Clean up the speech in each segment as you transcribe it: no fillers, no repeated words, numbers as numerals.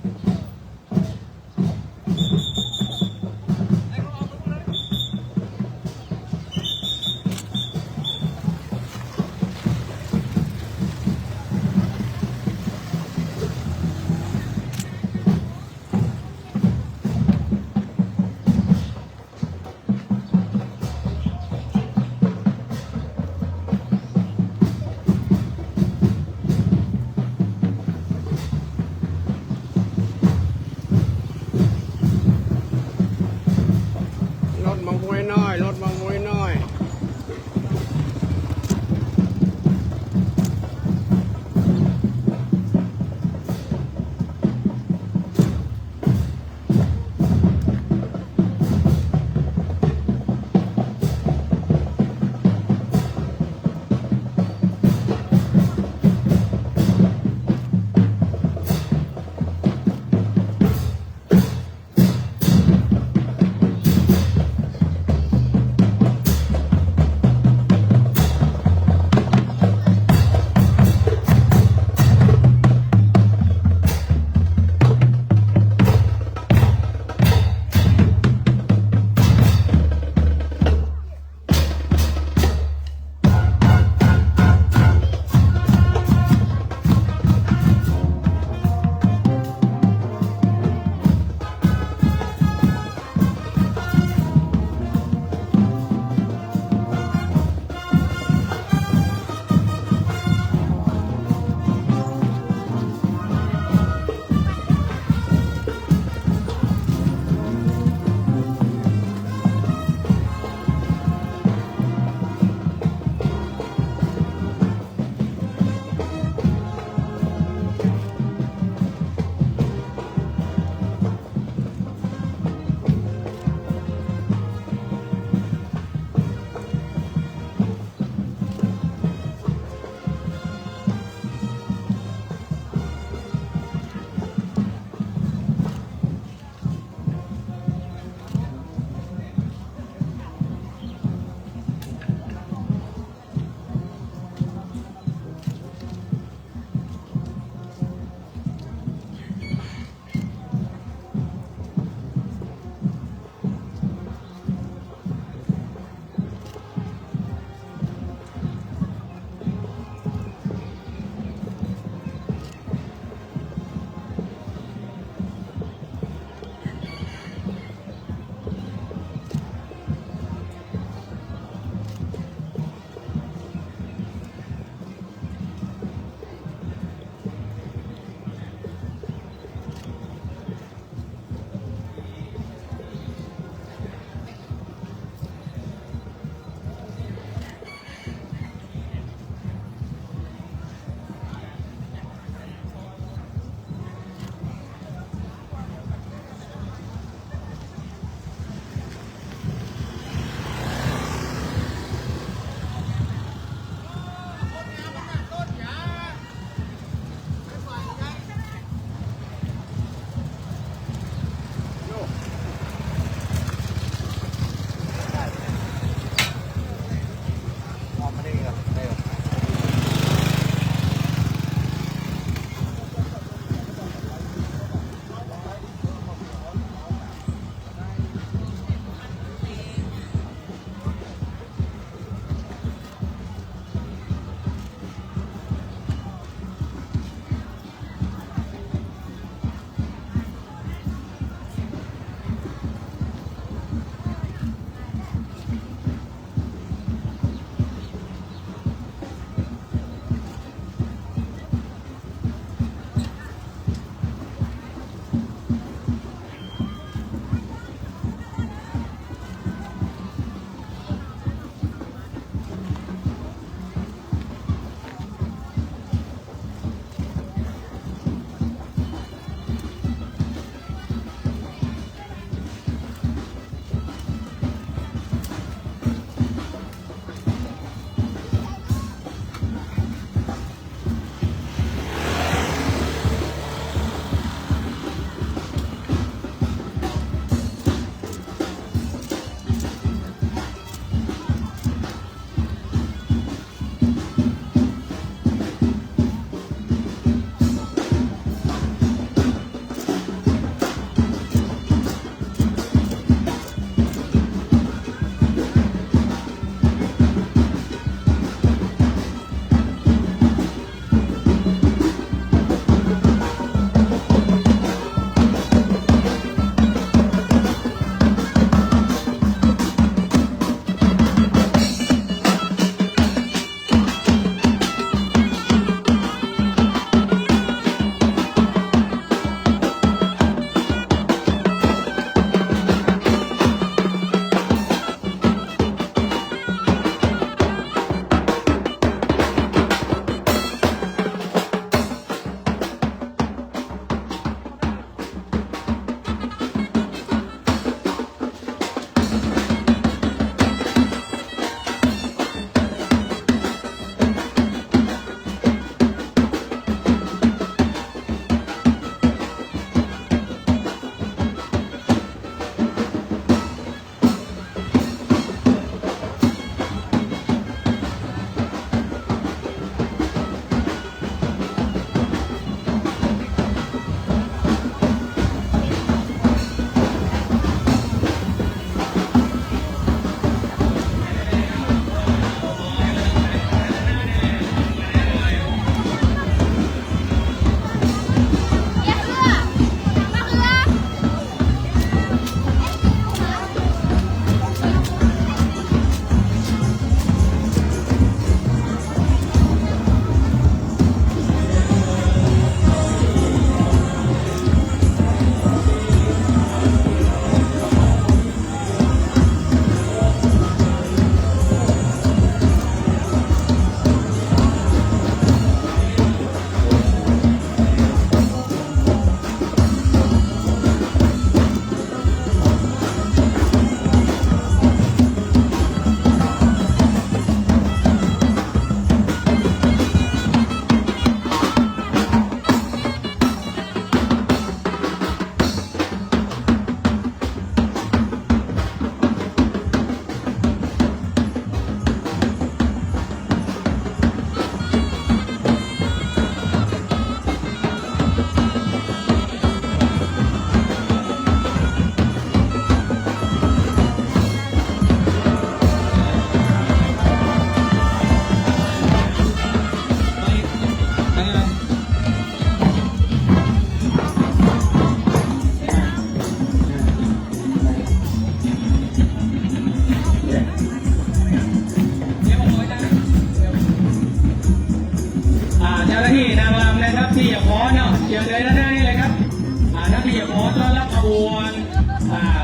ขอต้อนรับขบวน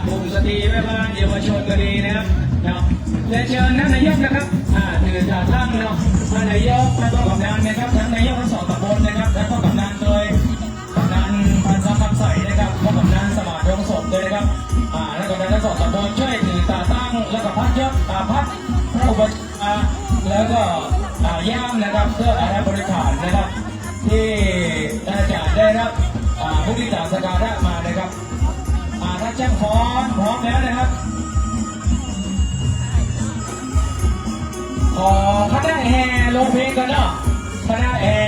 กลุ่มสตรีแม่บ้านเยาวชนก็ดีนะครับเรียนเชิญท่านนายกนะครับถือจ่าตั้งเนาะท่านนายกและก็กำนันนะครับทั้งนายกทั้งสองตำบลนะครับและก็กำนันโดยกำนันพันธุ์คำใสนะครับก็กำนันสมานรงศพด้วยนะครับและกำนันทั้งสองตำบลช่วยถือจ่าตั้งแล้วก็พัดยศพัดพระอุปชฌาย์แล้วก็ย่ามนะครับเพื่ออะไรบริการนะครับที่จะได้รับผู้ที่จากสการะมานะครับถ้าแจ้งพร้อมแล้วนะครับขอคณะแห่ลงเพลงกันเนาะคณะแห่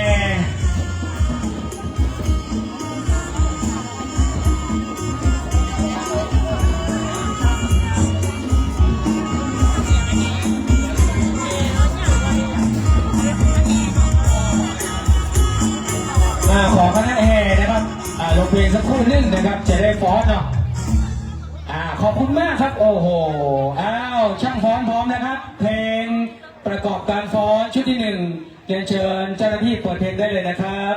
ขอคณะแห่นะครับลงเพลงสักครู่นึงนะครับจะได้ฟ้อนเนาะขอบคุณมากครับโอ้โหช่างฟ้อนพร้อมนะครับเพลงประกอบการฟ้อนชุดที่1เรียนเชิญเจ้าหน้าที่เปิดเพลงได้เลยนะครับ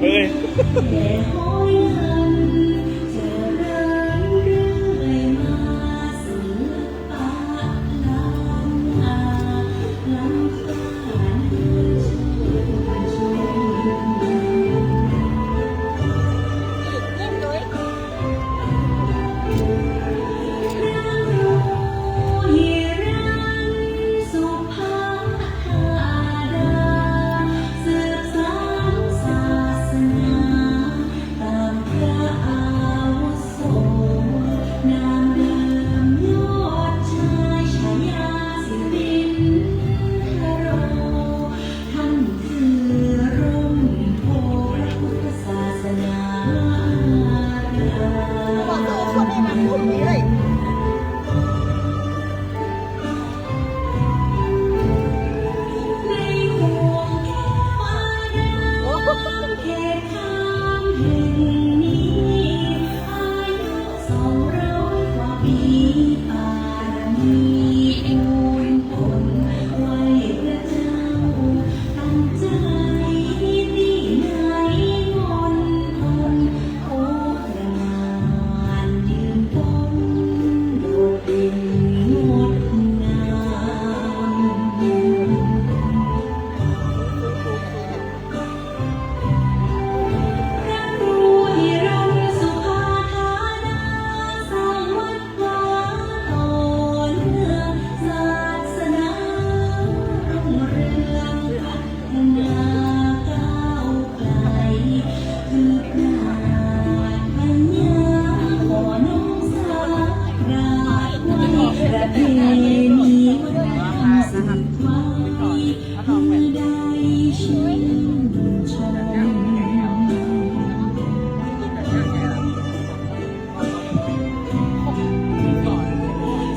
เฮ้ย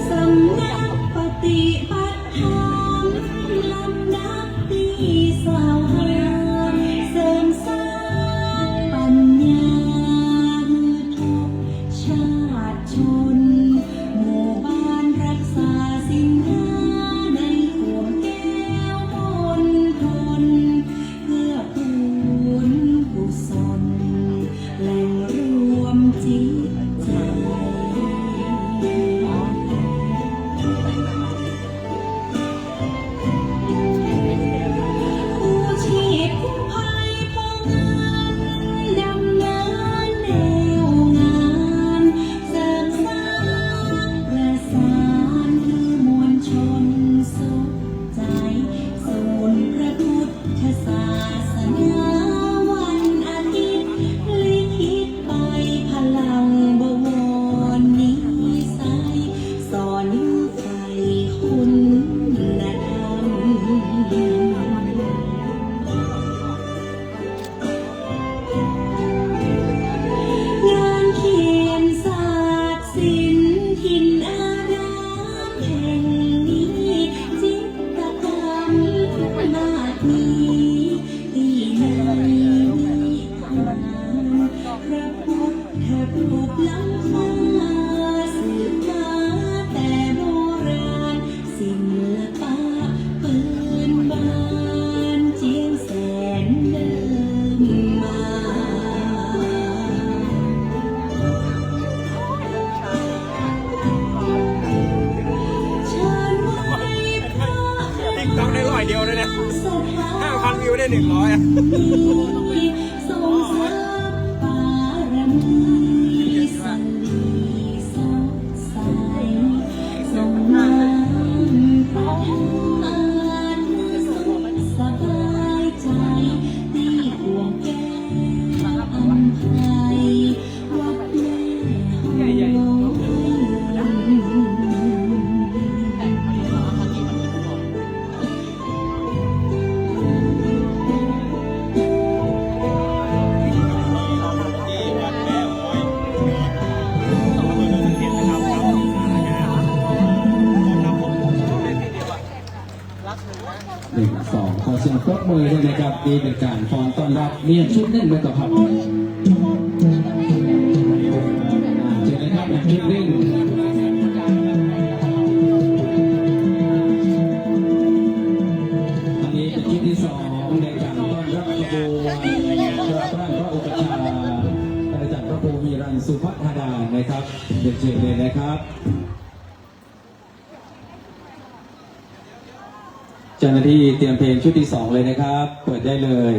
สำนักปฏิบัติธรรมลำดับที่สาวหาเสริมสร้างปัญญาทุกชาติชนหมู่บ้านรักษาศีลห้าในห่วงแก้วมนทนเพื่อบุญกุศลแหล่งรวมจิตใจ ผู้ชีพผู้ภัยป้องกันดำเนินแนวงานเสริมสร้างประสานคือมวลชนสุขใจศูนย์พระพุทธศาสนาวันอาทิตย์ลิขิตไปพลังบวรนิสัยสอนไฟคุณธรรม งานเขียนศาสตร์ศิลป์ถิ่นอารามแห่งนี้จิตรกรรมมากมีที่ในวิหารพระพุทธรูปล้ำค่าสืบมาแต่โบราณศิลปะปืนบ้านเจียงแสนเดิมมา เชิญไหว้พระ ติ๊กต็อกได้100 เดียวเลยนะ สถาน 5,000 วิวได้100อ่ะ ทรงทรัพย์บารมีสลีสดใสทรงนำประทานสุขสบายใจที่ห่วงแก้วอภัยวัดแม่หงส์ 1 2ขอเสียงปรบมือด้วยนะครับนี่เป็นการฟ้อนต้อนรับเรียนชุดหนึ่งเลยกับครับเชิญนะครับชุดหนึ่งอันนี้เป็นชุดที่2ในการต้อนรับขบวนพระพระอุปชฌาย์อาจารย์พระครูวีรันสุภัทดานะครับเดินเชิญเลยนะครับ เจ้าหน้าที่เตรียมเพลงชุดที่2เลยนะครับ เปิดได้เลย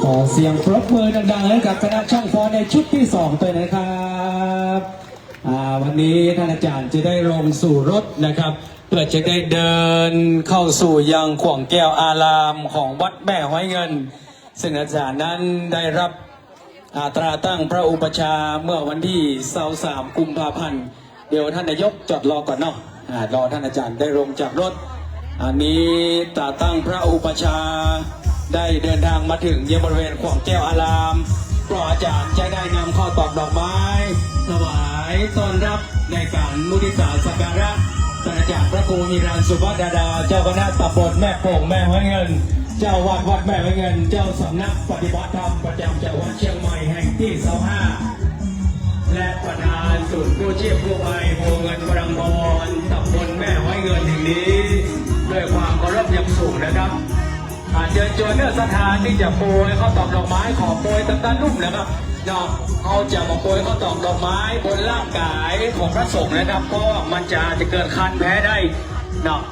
ขอเสียงปรบมือดังๆให้กับคณะช่างฟ้อนในชุดที่2ด้วยนะครับวันนี้ท่านอาจารย์จะได้ลงสู่รถนะครับเพื่อจะได้เดินเข้าสู่ยังขวงแก้วอารามของวัดแม่ห้อยเงินซึ่งอาจารย์นั้นได้รับตราตั้งพระอุปชฌาย์เมื่อวันที่23กุมภาพันธ์เดี๋ยวท่านนายกจอดรอก่อนเนาะรอท่านอาจารย์ได้ลงจากรถอันนี้ตราตั้งพระอุปชฌาย์ได้เดินทางมาถึงยังบริเวณขวงแก้วอารามเพราะอาจารย์จะได้นำข้าวตอกดอกไม้ถวายต้อนรับในการมุทิตาสักการะท่านอาจารย์พระครูฮิรันสุภัทดาเจ้าคณะตำบลแม่โป่งแม่ห้อยเงินเจ้าวาดวัดแม่ห้อยเงินเจ้าสำนักปฏิบัติธรรมประจำจังหวัดเชียงใหม่แห่งที่25และประธานศูนย์กู้ชีพกู้ภัยโพเงินบรังบอนตำบลแม่ห้อยเงินแห่งนี้ด้วยความเคารพอย่างสูงนะครับเชิญชวนเนื้อสถานที่จะโปรยข้าวตอกดอกไม้ขอโปรยต่างๆรุ่มนะครับเนาะเขาจะมาโปรยข้าวตอกดอกไม้บนร่างกายของพระสงฆ์นะครับเพราะมันจะเกิดคันแพ้ได้เนาะ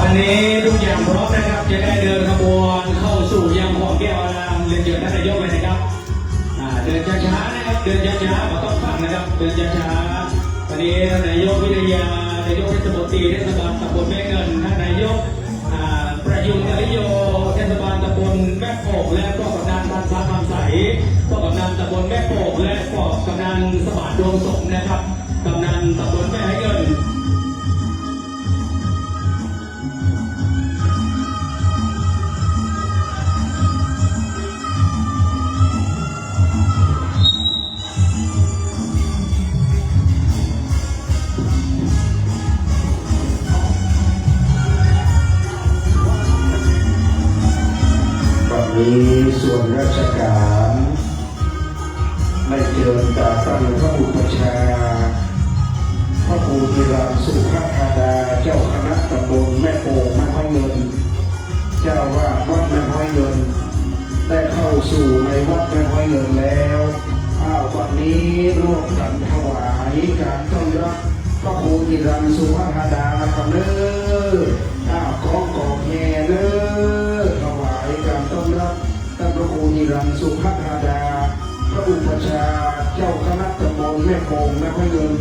วันนี้ทุกอย่างพร้อมนะครับจะได้เดินขบวนเข้าสู่ยังขวงแก้วอารามเรียนเชิญท่านนายกเลยนะครับเดินช้าๆนะครับเดินช้าๆมาต้องฟังนะครับเดินช้าๆวันนี้ท่านนายกวิทยานายกเทศมนตรีเทศบาลตำบลแม่เงินท่านนายกประยุทธ์อริโยเทศบาลตำบลแม่โป่งและก็กำนันบ้านฟ้าคำใสก็กำนันตำบลแม่โป่งและก็กำนันสมานดวงสมนะครับกำนันตำบลแม่เงินมีส่วนราชการได้เชิญตาตั้งพระอุปชฌาย์พระครูฮิรันสุภัทดาเจ้าคณะตำบลแม่โป่งแม่ห้อยเงินเจ้าวาดวัดแม่ห้อยเงินได้เข้าสู่ในวัดแม่ห้อยเงินแล้ววันนี้ร่วมกันถวายการต้อนรับพระครูฮิรันสุภัทดาครับเด้อของกองแห่เด้อถวายการต้อนรับท่านพระครูฮิรันสุภัทดาพระอุปชฌาย์เจ้าคณะตำบลแม่โป่งแม่ห้อยเงิน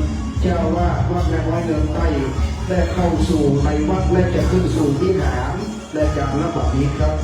เจ้าวาดวัดแม่ห้อยเงินใต้ได้เข้าสู่ในวัดและจะขึ้นสู่วิหารและการรับบัตรนี้ครับ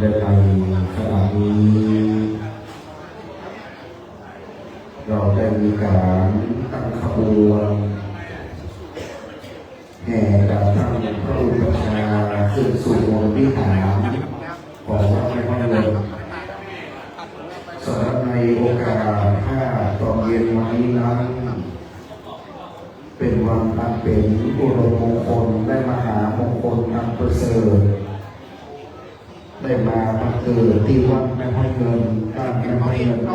และในขณะนี้เราได้มีการตั้งขบวนแห่ดาวตั้งพระอุปชาขึ้นสู่วงวิหารของวัดแม่ห้อยเงินสำหรับในโอกาส5 ตอนเย็นวันนี้นั้นเป็นวันอันเป็นอุดมมงคลได้มหามงคลอันประเสริฐได้มาเกิดที่วัดแม่ห้อยเงินบ้านแม่ห้อยเงินไป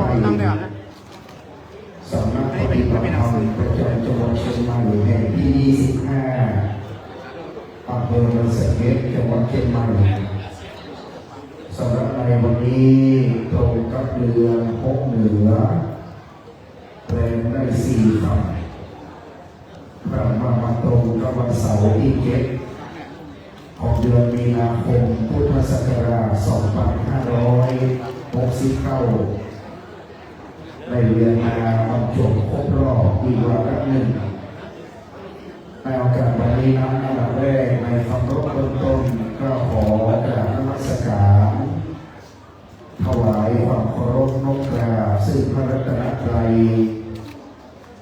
สำนักปฏิบัติธรรมประจำจังหวัดเชียงใหม่แห่งที่25อำเภอเมืองสะเก็ดจังหวัดเชียงใหม่สำหรับในวันนี้ตรงกับเดือน6เหนือแรมได้4 ค่ำเรามาตรงกับวันเสาร์ที่7ของเดือนมีนาคมพุทธศักราช2569ได้เรียนมาบรรจบครบรอบอีกวาระหนึ่งในโอกาสวันนี้นั้นอันดับแรกในคำรบเบื้องต้นก็ขอกราบนมัสการถวายความเคารพนอบกราบซึ่งพระรัตนตรัย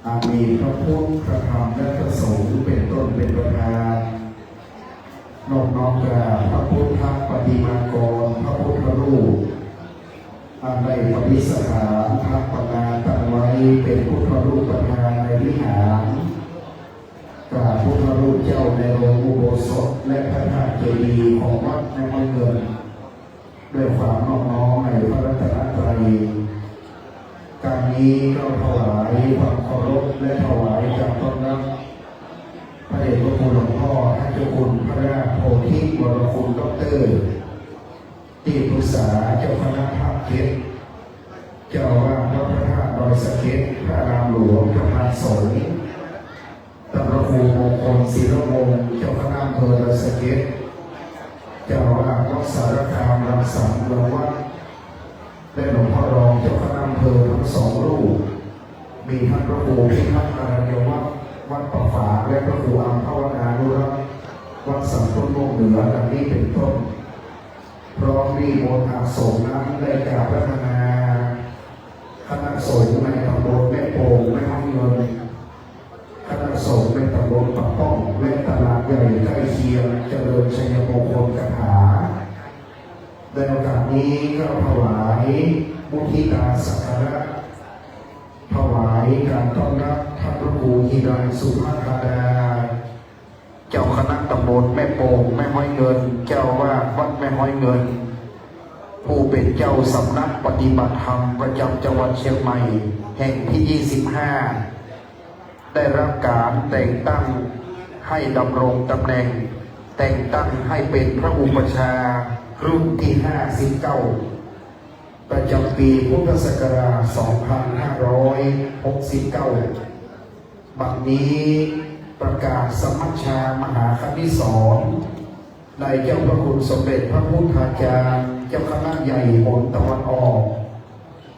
อามีพระพุทธพระธรรมและพระสงฆ์เป็นต้นเป็นประธานนอบน้อมกราบพระพุทธปฏิมากรพระพุทธรูปอันได้ปฏิสถานทัพปนาตั้งไว้เป็นพุทธรูปประธานในวิหารกราบพุทธรูปเจ้าในโรงอุโบสถและพระธาตุเจดีย์ของวัดแม่ห้อยเงินด้วยความนอบน้อมในพระรัตนตรัยการนี้ก็ถวายความเคารพและถวายการต้อนรับพระเดชพระคุณหลวงพ่อท่านเจ้าคุณพระราชโพธิวรคุณดร.ที่ปรึกษาเจ้าคณะภาคเก็ดเจ้าว่าวัดพระธาตุดอยสะเก็ดพระอารามหลวงประธานสงฆ์ตำรวจมงคลศิรวงศ์เจ้าคณะอำเภอดอยสะเก็ดเจ้าว่าวัดสารคามรังสรรค์หลวงวัดและหลวงพ่อรองเจ้าคณะอำเภอทั้ง2 รูปมีท่านพระครูพิทักษ์อรัญญวัฒน์วัดป่าฝาและพระครูอัมพวนานุรักษ์วัดสัมพุทธโลกเหนือดังนี้เป็นต้นพร้อมมีมนต์อาสมนั้นได้กล่าวพัฒนาคณะสงฆ์ในตำบลแม่โป่งแม่ห้อยเงินคณะสงฆ์ในตำบลปะป้องและตลาดใหญ่ใกล้เคียงเจริญชัยมงคลคาถาในโอกาสนี้ก็ถวายมุทิตาสักการะถวายการต้อนรับท่านพระครูฮิรัญสุภาธาดาเจ้าคณะตำบลแม่โป่งแม่ห้อยเงินเจ้าว่าวัดแม่ห้อยเงินผู้เป็นเจ้าสำนักปฏิบัติธรรมประจำจังหวัดเชียงใหม่แห่งที่25ได้รับการแต่งตั้งให้ดำรงตำแหน่งแต่งตั้งให้เป็นพระอุปชารุ่นที่59ประจำปีพุทธศักราช2569บัดนี้ประกาศสมัชชามหาคณิสรณ์ในเจ้าพระคุณสมเด็จพระพุทธาจารย์เจ้าคณะใหญ่หนตะวันออก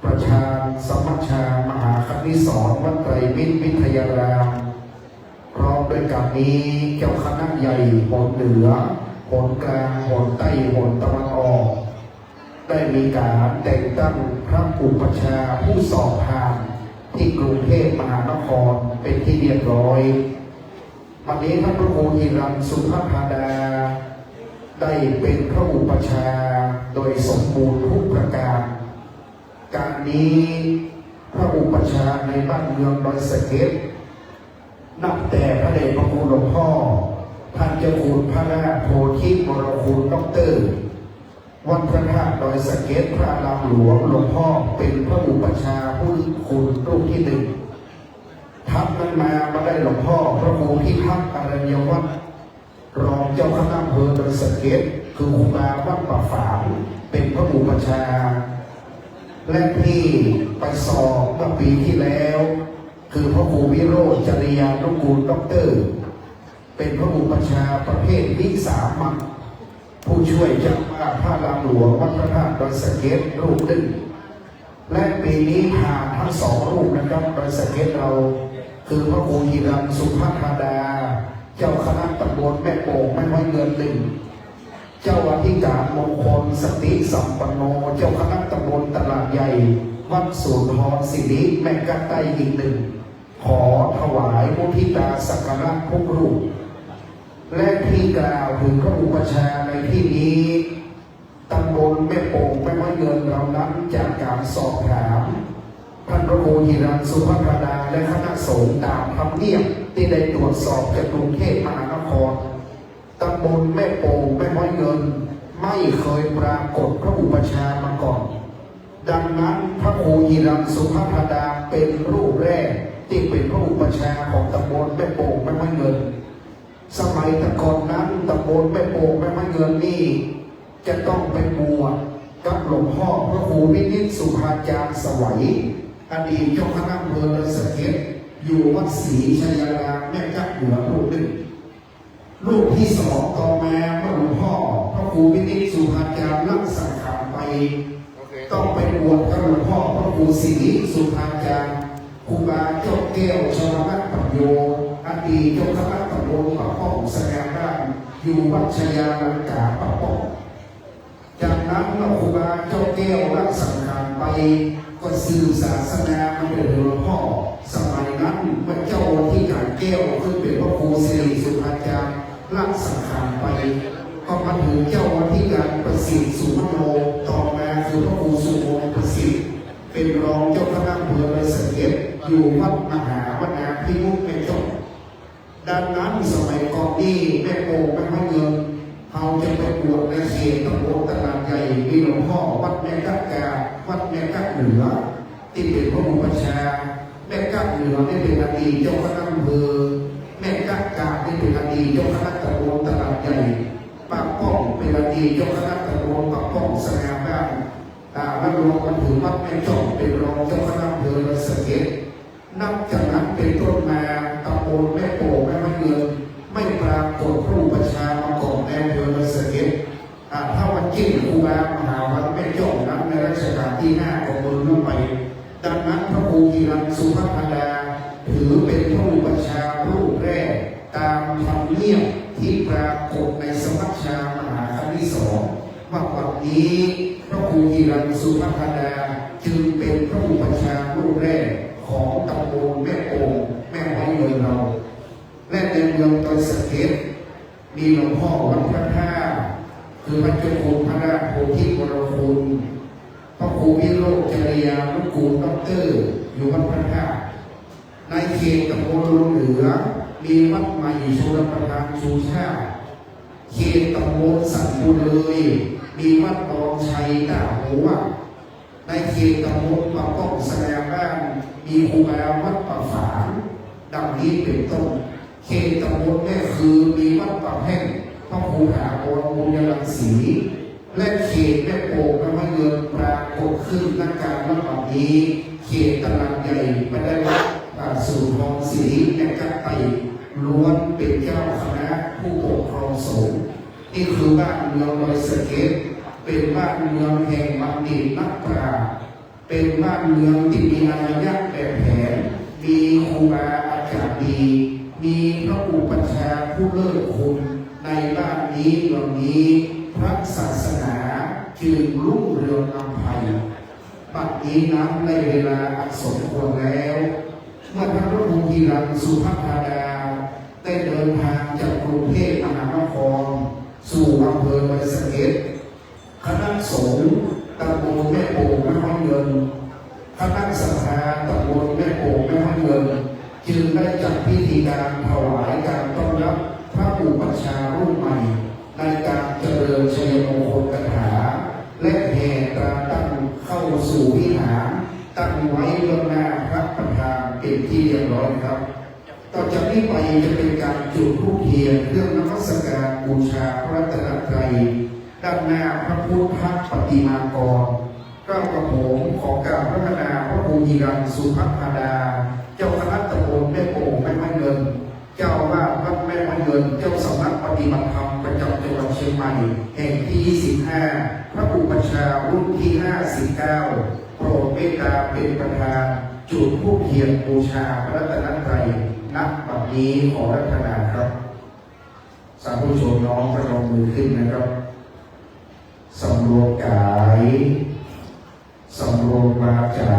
ประธานสมัชชามหาคณิสรณ์วัดไตรมิตรวิทยารามพร้อมด้วยกับนี้เจ้าคณะใหญ่หนเหนือหนกลางหนใต้หนตะวันออกได้มีการแต่งตั้งพระอุปชาผู้สอบผ่านที่กรุงเทพมหานครเป็นที่เรียบร้อยวันนี้ท่านพระครูฮิรัญสุภาธาดาได้เป็นพระอุปชาโดยสมบูรณ์ทุกประการการนี้พระอุปชาในบ้านเมืองดอยสะเก็ดนับแต่พระเดชพระคุณหลวงพ่อท่านเจ้าคุณพระราชโพธิวรคุณดร.วัดพระธาตุดอยสะเก็ดพระอารามหลวงหลวงพ่อเป็นพระอุปชาผู้คุณรูปที่1ทับนั้นมาได้หลวงพ่อพระครูพิทักษ์อรัญญวัฒน์รองเจ้าคณะอำเภอดอยสะเก็ดคือครูบาวัดป่าฝางเป็นพระอุปชาและที่ไปสอบเมื่อปีที่แล้วคือพระครูวิโรจน์จริยานุกูลด็อกเตอร์เป็นพระอุปชาประเภทวิสามัญผู้ช่วยเจ้าว่าพระอารามหลวงวัดพระธาตุดอยสะเก็ดรูปหนึ่งและปีนี้ผ่านทั้ง2 รูปนะครับดอยสะเก็ดเราคือพระครูฮิรัญสุภาธาดาเจ้าคณะตำบลแม่โป่งแม่ห้อยเงิน1 เจ้าอธิการมงคลสติสัมปันโนเจ้าคณะตำบลตลาดใหญ่วัดสุนทรศิริแม่กัดไตอีกหนึ่งขอถวายมุทิตาสักการะทุกรูปและที่กล่าวถึงพระอุปชาในที่นี้ตำบลแม่โป่งแม่ไม้เงินเรานั้นจากการสอบถามท่านพระครูหิรันสุภธดาและคณะสงฆ์ตามธรรมเนียมที่ได้ตรวจสอบจากกรุงเทพมหานครตำบลแม่โป่งแม่ไม้เงินไม่เคยปรากฏพระอุปชามาก่อนดังนั้นพระครูหิรันสุภธดาเป็นรูปแรกที่เป็นพระอุปชาของตำบลแม่โป่งแม่ไม้เงินสมัยแต่ก่อนนั้นตำบลแม่โป่งแม่ไม้เงินนี่จะต้องไปบวชกับหลวงพ่อพระครูวินิจสุภาจารย์สวัยอดีตเจ้าคณะอำเภอสะเก็ดอยู่วัดศรีชัยรามแม่กัดเหนือรูปหนึ่งรูปที่สองต่อมาเมื่อหลวงพ่อพระครูวินิจสุภาจารย์รักสังขารไปต้องไปบวชกับหลวงพ่อพระครูศรีสุภาจารย์ครูบาเจ้าแก้วชรนัตปัญโยอดีตเจ้าคณะตำบลปะป้องสแกนบ้านอยู่วัดชยาลังกาปะป้องจากนั้นครูบาเจ้าแก้วรักสังขารไปก็สื่อศาสนามาเป็นหลวงพ่อสมัยนั้นพระเจ้าที่การแก้วขึ้นเป็นพระครูศรีสุภาจารย์รักสังขารไปก็มาถึงเจ้าที่การประสิทธิ์สุโนต่อมาคือพระครูสุโนประสิทธิ์เป็นรองเจ้าคณะอำเภอสะเก็ดอยู่วัดมหาวนาพิมุขเป็นต้นดังนั้นสมัยก่อนนี้แม่โป่งแม่ไม้เงินเขาจะไปบวชในเขตตำบลตลาดใหญ่มีหลวงพ่อวัดแม่กัดกาวัดแม่กัดเหนือที่เป็นพระอุปชาแม่กัดเหนือได้เป็นอดีตเจ้าคณะอำเภอแม่กัดกาได้เป็นอดีตเจ้าคณะตำบลตลาดใหญ่ปากป้องเป็นอดีตเจ้าคณะตำบลปากป้องสง่าบ้านแล้วรองมาถึงวัดแม่จ่องเป็นรองเจ้าคณะอำเภอสะเก็ดนับจากนั้นเป็นต้นมาตำบลแม่โป่งแม่ไม้เงินไม่ปรากฏพระอุปชามาก่อนในอำเภอสะเก็ดถ้าวันจิ้นครูบามหาวัดแม่จ่องนั้นในรัชกาลที่5ของเมืองนั้นไปดังนั้นพระครูหิรันสุภธดาถือเป็นพระอุปชารูปแรกตามธรรมเนียมที่ปรากฏในสมัชชามหาครั้งที่2ว่าวันนี้พระครูหิรันสุภธดาจึงเป็นพระอุปชารูปแรกของตำบลแม่โป่งแม่ไม้เงินเราและในเมืองตะสะเก็ดมีหลวงพ่อวัดพระธาตุคือพระเจ้าคุณพระราชโพธิวรคุณพระครูวิโรจน์จริยานุกูลด็อกเตอร์อยู่วัดพระธาตุในเขตตำบลลงเหนือมีวัดใหม่ชลประทานชูชาติเขตตำบลสันบุรีมีวัดตองชัยตาหัวในเขตตำบลปะป้องแสดงบ้านมีครูบาวัดป่าฝางดังนี้เป็นต้นเขตตำบลแม่คือมีวัดป่าแห้งพระครูหาโอรบุญยรังสีและเขตแม่โป่งแม่ไม้เงินปรากฏขึ้นนักการวัดแบบนี้เขตตลาดใหญ่ไม่ได้วัดสู่ทองศรีแม่กัดไตล้วนเป็นเจ้าคณะผู้ปกครองสงฆ์นี่คือบ้านเมืองดอยสะเก็ดเป็นบ้านเมืองแห่งบัณฑิตนักปราชญ์เป็นบ้านเมืองที่มีอารยะแบบแผนมีครูบาอาจารย์ดีมีพระอุปชาผู้เลิศคุณในบ้านนี้เมืองนี้พระศาสนาจึงรุ่งเรืองอำไพบัดนี้นั้นในเวลาอันสมควรแล้วเมื่อพระครูหิรันสุภธดาได้เดินทางจากกรุงเทพมหานครสู่อำเภอดอยสะเก็ดคณะสงฆ์ตำบลแม่โป่งแม่ไม้เงินคณะศรัทธาตำบลแม่โป่งแม่ไม้เงินจึงได้จัดพิธีการถวายการต้อนรับพระอุปชารุ่นใหม่ในการเจริญชัยมงคลคาถาและแห่ตราตั้งเข้าสู่วิหารตั้งไว้เบื้องหน้าพระประธานเป็นที่เรียบร้อยครับต่อจากนี้ไปจะเป็นการจุดธูปเทียนเรื่องนมัสการบูชาพระรัตนตรัยด้านหน้าพระพุทธปฏิมากรก็กระผมขอกราบพระนาพระครูหิรันสุภธดาเจ้าคณะตำบลแม่โป่งแม่ไม้เงินเจ้าอาวาสวัดแม่ไม้เงินเจ้าสำนักปฏิบัติธรรมประจำจังหวัดเชียงใหม่แห่งที่25พระอุปชารุ่นที่59โปรดเมตตาเป็นประธานจุดธูปเทียนบูชาพระรัตนตรัยณ บัดนี้ขอรัตนาครับสาธุชนน้องประนมมือขึ้นนะครับ ำรวมกายสำรวมวาจา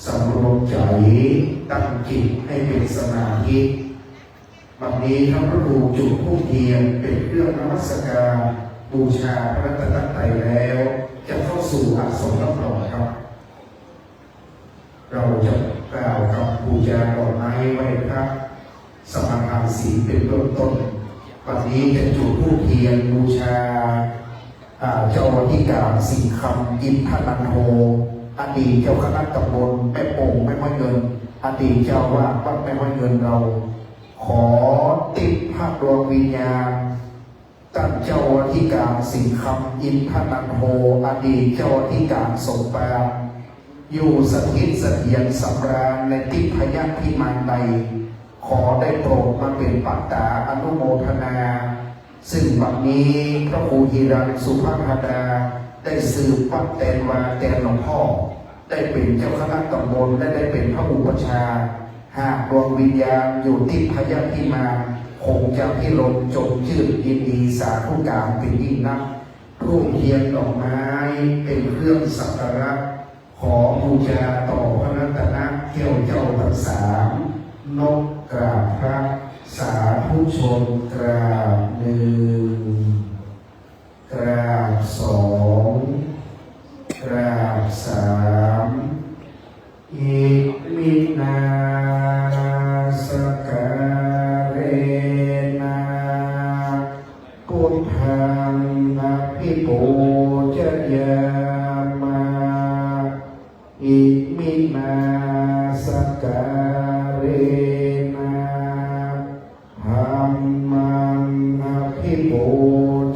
สำรวมใจตั้งจิตให้เป็นสมาธิวันนี้ท่านพระครูจุดธูปเทียนเป็นเครื่องนมัสการบูชาพระรัตนตรัยแล้วจะเข้าสู่อาสมรับรองครับ เราจะกล่าวคำบูชาดอกไม้ไว้พระสมาทานศีลเป็นเบื้องต้นวันนี้จะจุดธูปเทียนบูชาเจ้าอธิการสิงห์คำอินทนันโทอดีตเจ้าคณะตำบลแม่โป่งแม่ห้อยเงินอดีตเจ้าว่าวัดแม่ห้อยเงินเราขอติดภาพดวงวิญญาณตั้งเจ้าอธิการสิงห์คำอินทนันโทอดีตเจ้าอธิการสงปามอยู่สถิตเสถียรสำราญในทิพยพิมานใดขอได้โปรดมาเป็นปัตตาอนุโมทนาซึ่งวันนี้พระครูฮิรันสุภาพดาได้สืบวัดแตนวาแตนหลวงพ่อได้เป็นเจ้าคณะตำบลและได้เป็นพระอุปชาหากดวงวิญญาณอยู่ที่พยพิมานคงจะพิรมจงชื่นยินดีสาธุการเป็นยิ่งนักรูปเทียนดอกไม้เป็นเครื่องสักการะขอบูชาต่อพระรัตนเกี่ยวเจ้าทั้งสามนกกราบพระสาธุชนกราบหนึ่งกราบสองกราบสามอิมินาสการะนาพุทธังอภิปูชยามาอิมินาสการะนาธัมมังอภิปู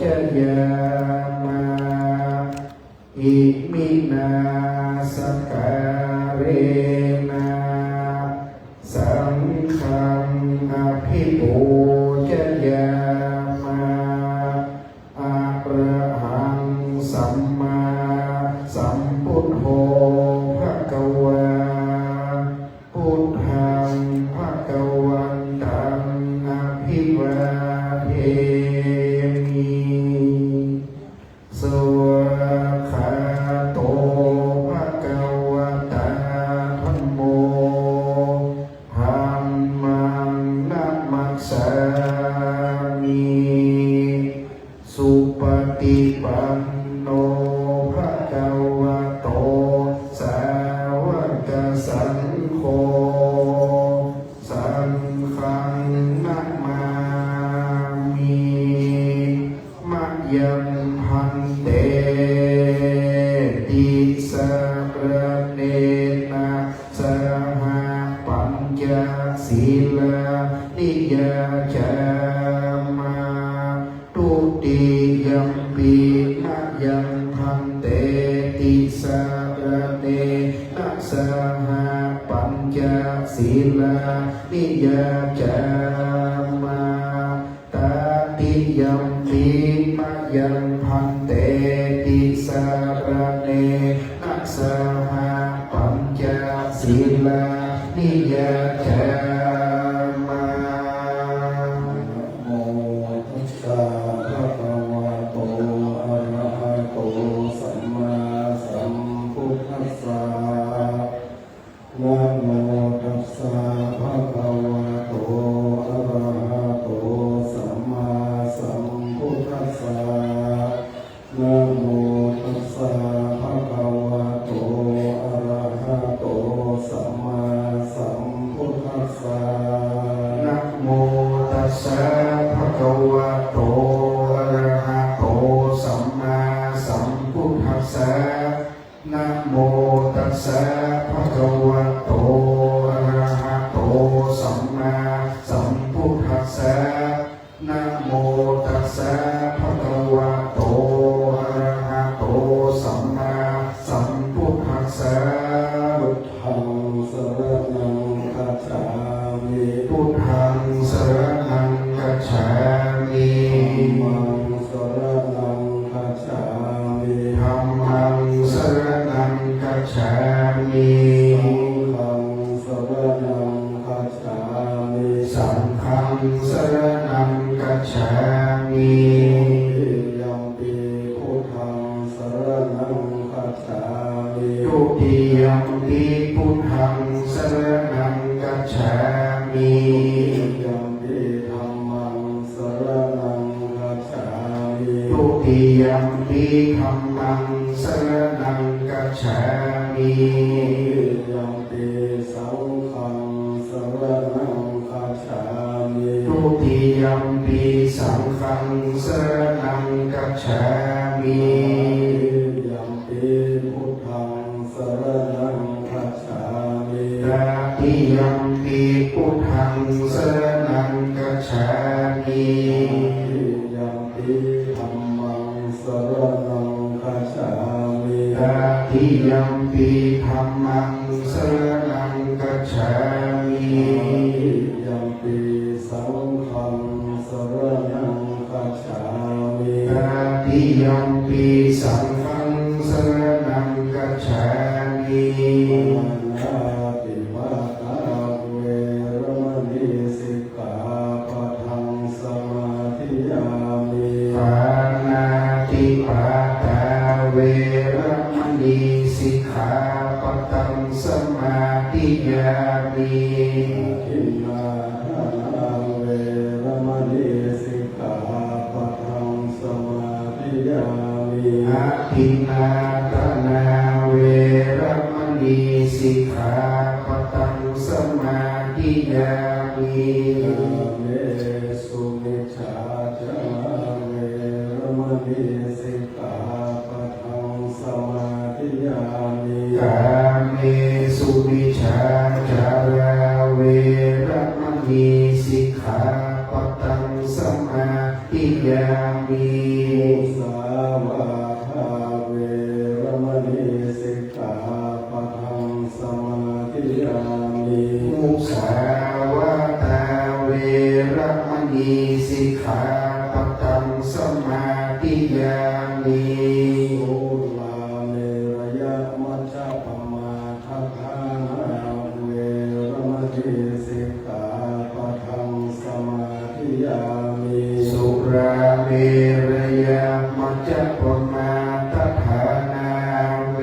ชยามาอิมินาสการะนาสังฆังอภิปูชยามาอะระหังสัมมาสัมพุทโธภะคะวาพุทธังภะคะวันตังอภิวาเทมิสวากขาโตภะคะวะตาธัมโมธัมมังนัมมัสสามิสุปฏิปันโนภะคะวะโตสาวกสังโฆสังฆังนะมามิมะยังพันเตติสระเนนะสหปัญจศีลานิยจามาตุติยัมปิมะยังพันเตติสระเนนะสหปัญจศีลานิยจามาตติยัมปิมะยังพันเตติสระเนนะสหปัญจศีลานิยจามาโมตัสสะภะคะวะโตอะระหะโตสัมมาสัมพุทธัสสะนะโมตัสสะภะคะวะโตอะระหะโตสัมมาสัมพุทธัสสะนะโมตัสสะภะคะวะโตอะระหะโตสัมมาสัมพุทธัสสะนะโมตัสสะภะคะวะโตอะระหะโตสัมมาสัมพุทธัสสะนะโมตัสสะภะคะวะโตอะระหะโตสัมมาสัมพุทธัสสะนะโมตัสสะภะคะวะโตอะระหะโตสัมมาสัมพุทธัสสะพุทธังสรณังคัจฉามิพุทธังสรณังคัจฉามิธัมมังสรณังคัจฉามิธัมมังสรณังคัจฉามิ ติยัมปิพุทธังสรณังกัจฉามิยัมปิธัมมังสรณังกัจฉามิทุติยัมปิธัมมังสรณังกัจฉามิยัมปิสังฆังสรณังกัจฉามิทุติยัมปิสังฆังสรณังกัจฉามิยัมปิพุทธังสรณังกัจฉามิตติยัมปิพุทธังสรณังกัจฉามิยัมปิธัมมังสรณังกัจฉามิตติยัมปิธัมมังสรณังกัจฉามิยัมปิสังฆังสรณังกัจฉามิตติยัมปิสังฆังสรณังกัจฉามินาติวาตาเวรมณีสิกขาปะทังสมาธิยามิปานาติปาตาเวรมณีสิกขาปะทังสมาธิยามิทินนาเวรมณีสิกขาปะทังสมาธิยามิอาทินนาตนาเวรมณีสิกขาปะทังสมาธิยามิเมสุมิจฉาจาเวรมณีสิกขาปะทังสมาธิยามิกาเมสุมิจฉาจาราเวรมณีสิกขาปะทังสมาธิยามิสาวาทาเวรมณีสิกขาปะทังสมาธิยามิมุสาวาทาเวรมณีสิกขาปะทังสมาธิยามิโอลาเมรยะมัจจปมาทัฏฐานาเวรมณีสิกขาปะทังสมาธิยามิสุราเมรยะมัจจปมาทัฏฐานาเว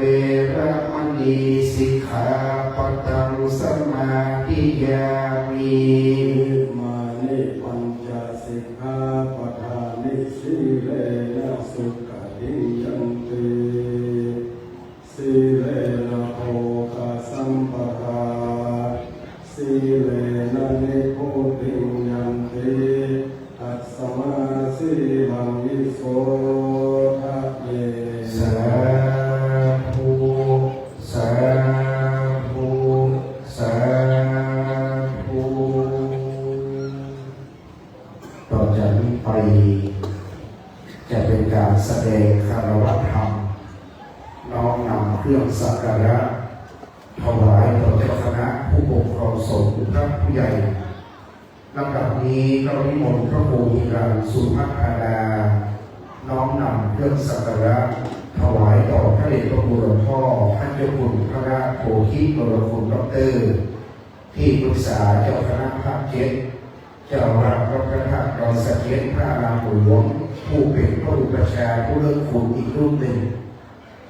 รมณีสิกขาปะทังสมาธิยามิมานิปัญจสิกขาปะทานิสีเลนะสุขติยันติสีเลนะโภคสัมปทาสีเลนะนิโพธิยันติตัสสมาสีลังวิโสทะเยสาธุสาธุสาธุต่อจากนี้ไปจะเป็นการแสดงคารวะธรรมน้อมนำเครื่องสักการะถวายต่อเจ้าคณะผู้ปกครองสงฆ์พระผู้ใหญ่ลำดับนี้เรานิมนต์พระครูหิรันสุภัทธาดาน้อมนำเครื่องสักการะถวายต่อพระเดชพระคุณหลวงพ่อท่านเจ้าคุณพระราชโพธิบรมคุณดอกเตอร์ที่ปรึกษาเจ้าคณะภาคเจ็ดเจ้าอาวาสวัดพระธาตุดอยสะเก็ดพระอารามหลวงผู้เป็นพระอุปัชฌาย์ผู้เลิศคุณอีกรูปหนึ่ง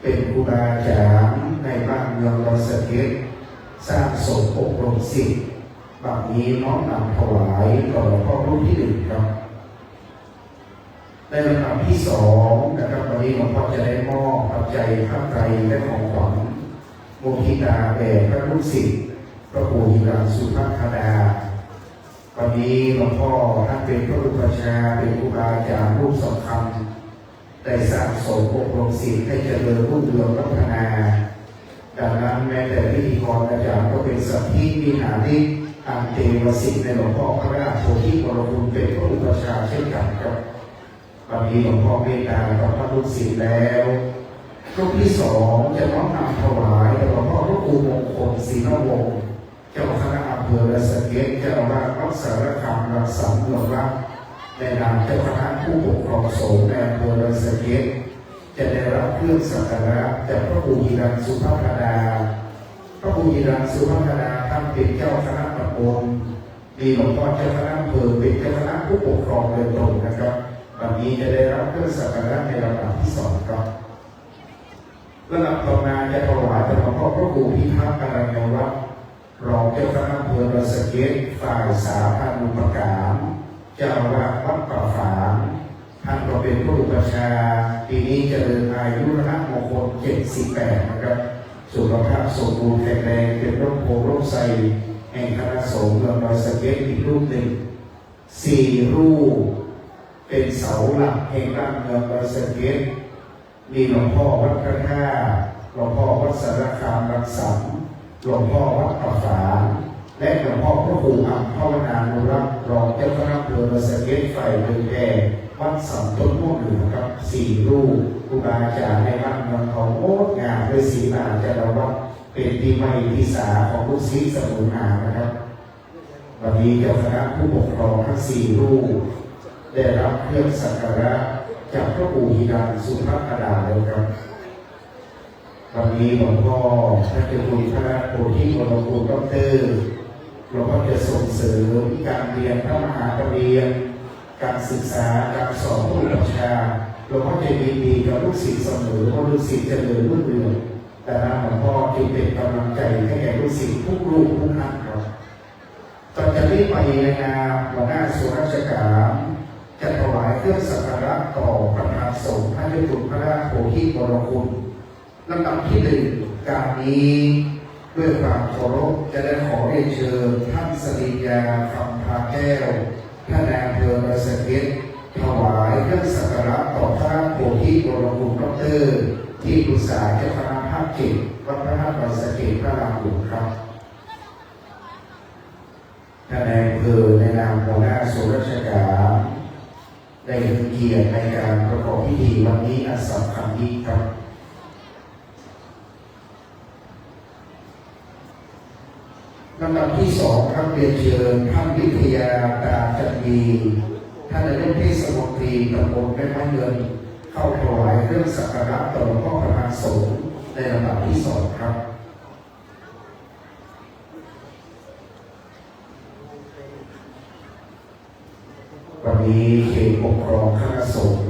เป็นครูบาอาจารย์ในบ้านเมืองดอยสะเก็ดสร้างสมอบรมศิษย์บางนี้น้อมนำถวายต่อหลวงพ่อรูปที่หนึ่งครับในลำดับที่สองนะครับวันนี้หลวงพ่อจะได้มอบปัจจัยพระไตรและของขวัญมุทิตาแด่พระลูกศิษย์พระครูหิรันสุภัทธาดาวันนี้หลวงพ่อท่านเป็นพระอุปัชฌาย์เป็นครูบาอาจารย์รูปสำคัญได้สร้างสมอบรมศิษย์ให้เจริญรุ่งเรืองพัฒนาดังนั้นแม้แต่พิธีกรอาจารย์ก็เป็นสัพพิวิหาริกอันเทวสิทธิ์ในหลวงพ่อพระราชโพธิบรมคุณเป็นพระอุปัชฌาย์เช่นกันครับวันนี้หลวงพ่อเมตตาต่อพระลูกศิษย์แล้วรูปที่สองจะน้อมนำถวายต่อหลวงพ่อพระครูมงคลศรีนวงศ์เจ้าคณะอำเภอระสะเก็ดเจ้าอาวาสวัดสารคามรักษาเมืองรักในนามเจ้าคณะผู้ปกครองสงฆ์ในอำเภอระสะเก็ดจะได้รับเครื่องสักการะจากพระครูหิรันสุภัทธาดาพระครูหิรันสุภัทธาดาท่านเป็นเจ้าคณะตำบลมีหลวงพ่อเจ้าคณะอำเภอเป็นเจ้าคณะผู้ปกครองโดยตรงนะครับวันนี้จะได้รับเครื่องสักการะในลำดับที่สองครับ ระดับต่อมาจะถวายเป็นหลวงพ่อพระครูพิทักษ์การยวัฒน์รองเจ้าคณะอำเภอดอยสะเก็ดฝ่ายสาธารณูปการเจ้าอาวาสวัดป่าฝางท่านก็เป็นผู้อุปชาปีนี้เจริญอายุรณมงคล78นะครับสุขภาพสมบูรณ์แข็งแรงเป็นร่มโพร่มไทรแห่งคณะสงฆ์เมืองดอยสะเก็ดอีกรูปหนึ่ง4 รูปเป็นเสาหลักแห่งบ้านเมืองดอยสะเก็ดมีหลวงพ่อวัดพระธาตุหลวงพ่อวัดสารคามรังสรรค์หลวงพ่อวัดป่าฝางและหลวงพ่อพระครูอัมภาวนานุรักษ์รองเจ้าคณะอำเภอดอยสะเก็ดฝ่ายเมืองแก่วัดสัมต้นม่วงเหนือครับ4 รูปครูบาอาจารย์ในบ้านเมืองเขาโอ้งามด้วยศีลอาจารย์วัดเป็นปีใหม่ปีษาของลูกศิษย์สมุนอานะครับวันนี้เจ้าคณะผู้ปกครองทั้ง4 รูปได้รับเครื่องสักการะจากพระปู่หิรันสุภาพดาเลยครับวันนี้หลวงพ่อท่านเจ้าคุณพระโพธิวรคุณดร.หลวงพ่อจะส่งเสริมการเรียนพระมหาปริญญาการศึกษาการสอนผู้อุปชาหลวงพ่อจะยินดีกับลูกศิษย์เสมอเพราะลูกศิษย์เจริญรุ่งเรืองแต่หลวงพ่อจึงเป็นกำลังใจให้แก่ลูกศิษย์ทุกรูปทุกท่านครับต่อจากนี้ไปในนามหัวหน้าส่วนราชการจะถวายเครื่องสักการะต่อประธานสงฆ์ท่านเจ้าคุณพระโพธิวรคุณลำดับที่ 1การนี้ด้วยความเคารพจะได้ขอเรียนเชิญท่านสริยาคำพาแก้วท่านนายอำเภอดอยสะเก็ดถวายเครื่องสักการะต่อพระโพธิวรคุณดร.ที่ปรึกษาเจ้าคณะภาค7วัดพระธาตุดอยสะเก็ดพระรามหลวงครับท่านนายอำเภอในนามหัวหน้าส่วนราชการได้ให้เกียรติในการประกอบพิธีวันนี้อันสำคัญยิ่งครับลำดับที่ 2ครับเรียนเชิญท่านวิทยาตาจันดีท่านนายกเทศมนตรีตำบลแม่ไม้เงินเข้าถวายเครื่องสักการะต่อหลวงพ่อประธานสงฆ์ในลำดับที่ 2ครับวันนี้เขตปกครองคณะสงฆ์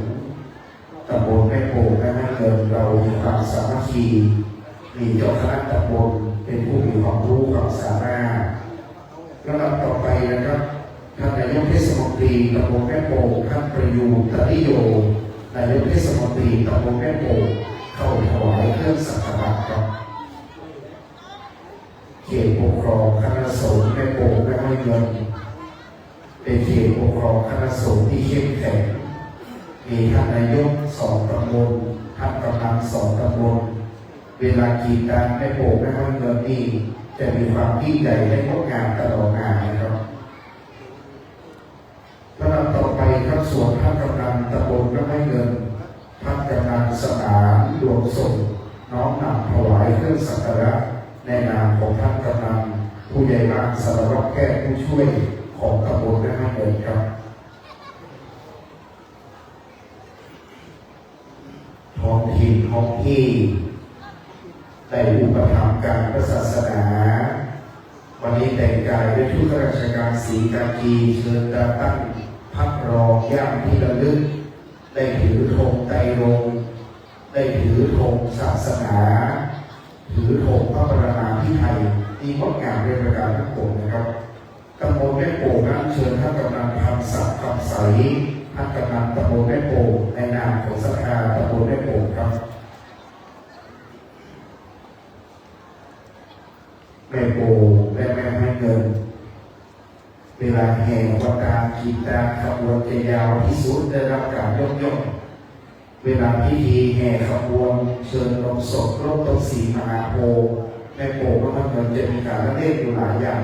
ตำบลแม่โป่งแม่ไม้เงินเรามีความสามัคคีมีเจ้าคณะตำบลเป็นผู้มีความรู้ความสามารถลำดับต่อไปนะครับท่านนายกเทศมนตรีตำบลแม่โป่งท่านประยูรตริโยนายกเทศมนตรีตำบลแม่โป่งเข้าถวายเครื่องสักการะครับเขตปกครองคณะสงฆ์แม่โป่งแม่ไม้เงินเป็นเขตปกครองคณะสงฆ์ที่เข้มแข็งมีท่านนายก2 ตำบลท่านกำนัน2 ตำบลเวลากีตาร์แม่โป่งแม่ไม้เงินนี่จะมีความยิ่งใหญ่และงดงามตลอดงานนะครับลำดับต่อไปครับส่วนท่านกำนันตำบลแม่ไม้เงินท่านกำนันสมานดวงส่งน้อมนำถวายเครื่องสักการะในนามของท่านกำนันผู้ใหญ่บ้านสารวัตรแก้วผู้ช่วยของตำบลแม่ไม้เงินครับท้องถิ่นท้องที่ได้อุปถัมภ์การพระศาสนาวันนี้แต่งกายด้วยชุดข้าราชการสีกากีเชิญตาตั้งพักรอย่ามที่ระลึกได้ถือธงไตรรงค์ได้ถือธงศาสนาถือธงพระบรมพิไทยที่งดงามด้วยประการทั้งปวงนะครับตำบลแม่โป่งนั้นเชิญท่านกำนันทำศักดิ์คำใสท่านกำนันตำบลแม่โป่งในนามของศรัทธาตำบลแม่โป่งครับแม่โป่งและแม่ไม้เงินเวลาแห่วัดตากีตาขบวนจะยาวที่สุดได้รับการยกย่องเวลาพิธีแห่ขบวนเชิญลงศพรถต้นสีมหาโพธิ์แม่โป่งและแม่เงินจะมีการละเล่นอยู่หลายอย่าง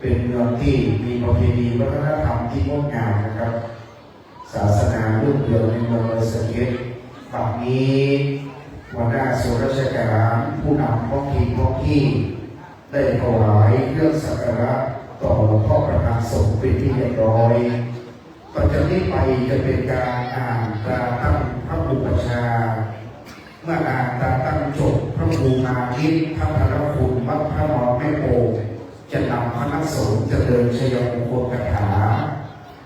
เป็นเมืองที่มีประเพณีวัฒนธรรมที่งดงามนะครับศาสนารุ่งเรืองในเมืองดอยสะเก็ดบัดนี้หัวหน้าส่วนราชการผู้นำท้องถิ่นท้องที่ได้ถวายเครื่องสักการะต่อหลวงพ่อประธานสงฆ์เป็นที่เรียบร้อยต่อจากนี้ไปจะเป็นการอ่านตราตั้งพระอุปชาเมื่ออ่านตราตั้งจบพระครูมานิตพระธนคุณวัดพระนอนแม่โป่งจะนำคณะสงฆ์เจริญชัยมงคลคาถา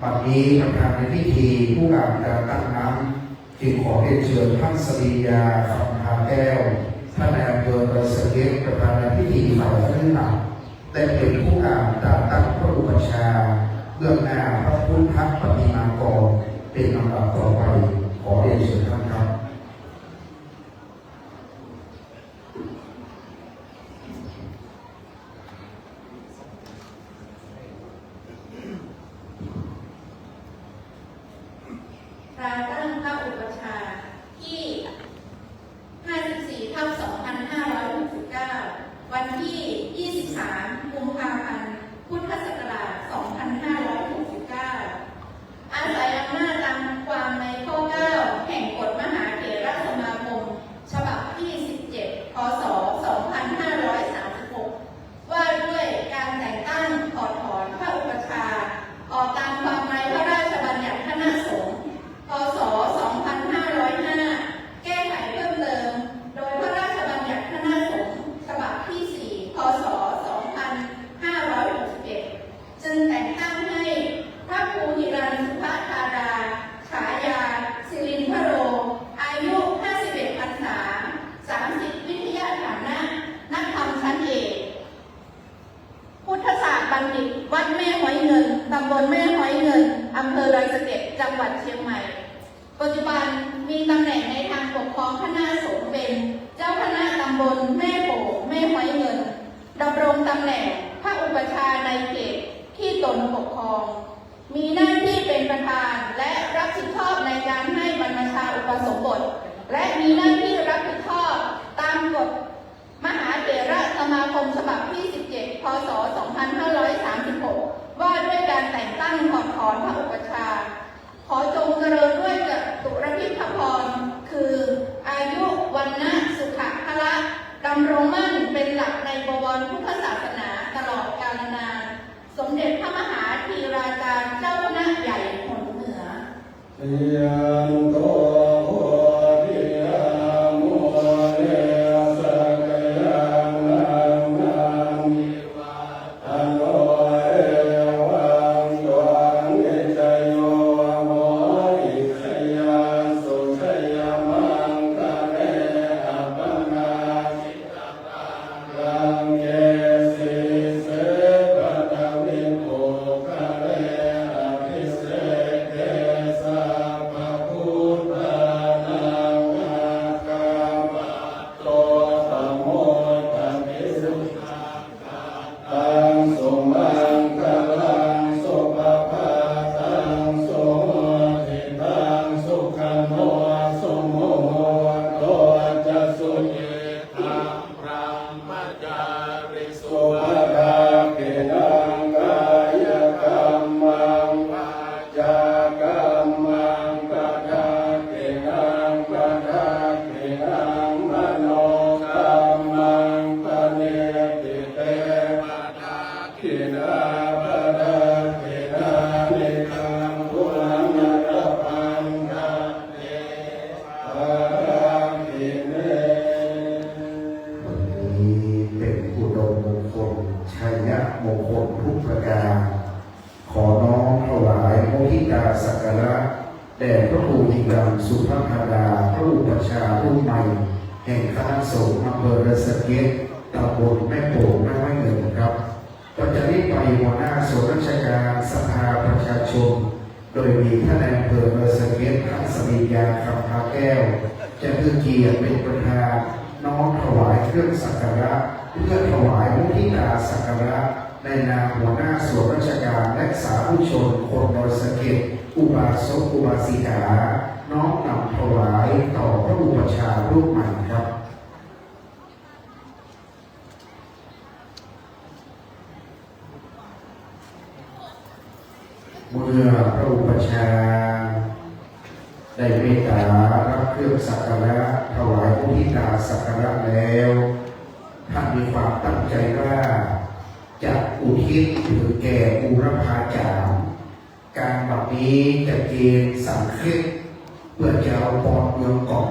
บัดนี้ประธานในพิธีผู้อ่านตราตั้งนั้น จึงขอเรียนเชิญท่านสรียาคำพาแก้วท่านนายอำเภอระเสเกตประธานพิธีฝ่ายพื้นหลักได้เป็นผู้อ่านตามตั้งพระอุปชาเบื้องหน้าพระพุทธปฏิมากรเป็นลำดับต่อไปขอเรียนเชิญท่านครับ การตั้งพระอุปชาที่ 54/2569 วันที่ 23 กุมภาพันธ์ พุทธศักราช 2569 อาศัยอำนาจตามความในข้อ 9 แห่งกฎมหาเถรสมาคม ฉบับที่ 17 พ.ศ. 2536 ว่าด้วยการแต่งตั้งถอดถอนพระอุปชาออกตามความในพระราชบัญญัติคณะสงฆ์ พ.ศ. 2505 แก้ไขเพิ่มเติมโดยพระราชบัญญัติคณะสงฆ์ฉบับที่ 4 พ.ศ. 2561 จึงแต่งตั้งให้พระครูหิรัญสุภธารา ฉายาสิรินทโร อายุ 51 พรรษา 30 วิทยาฐานะ นักธรรมชั้นเอก พุทธศาสตร์บัณฑิต วัดแม่หอยเงิน ตำบลแม่หอยเงิน อำเภอดอยสะเก็ด จังหวัดเชียงใหม่ ปัจจุบันมีตำแหน่งในทางปกครองคณะสงฆ์เป็นเจ้าคณะตำบลแม่โป่งแม่หอยเงินดำรงตำแหน่งพระอุปชาในเขตที่ตนปกครอง มีหน้าที่เป็นประธานและรับผิดชอบในการให้บรรพชาอุปสมบทและมีหน้าที่รับผิดชอบตามกฎมหาเถรสมาคมฉบับที่ 17 พ.ศ. 2536 ว่าด้วยการแต่งตั้งถอดถอนพระอุปชาขอจงเจริญด้วยจตุรพิธพรคืออายุวันนะสุขะพละดำรงมั่นเป็นหลักในบวรพุทธศาสนาตลอดกาลนานสมเด็จพระมหาธีราจารย์เจ้าคณะใหญ่หนเหนือ ยังโตโหติยามุเนสักยังนังนังอันโนเอวังตวังเอจโยโหอิสยาสุชยมังคะเรอัปปนาสิตตังรังเยสิเสปะทวิโภคะเรอภิเสกเตสะ สักการะแด่พระครูหิรัญสุภธาราพระอุปัชฌาย์รูปใหม่แห่งคณะสงฆ์อำเภอระเสเก็ดตำบลแม่โป่งแม่ไม้เงินครับก็จะรีบไปหัวหน้าส่วนราชการสภาประชาชนโดยมีท่านนายอำเภอระเสเก็ดท่านสมิญญาคำพาแก้วจะคือเกียรติเป็นประธานน้อมถวายเครื่องสักการะเพื่อถวายมุทิตาสักการะในนามหัวหน้าส่วนราชการและสาธุชนคนดอยสะเก็ดอุบาสกอุบาสิกาน้อมนำถวายต่อพระอุปัชฌาย์รูปใหม่ครับเมื่อพระอุปัชฌาย์ได้เมตตารับเครื่องสักการะถวายมุทิตาสักการะแล้วท่านมีความตั้งใจว่าจะอุทิศถึงแก่บูรพาจารย์การแบบนี้จะเกณฑ์สังเกตเพื่อจะเอาปอดเมืองก่อน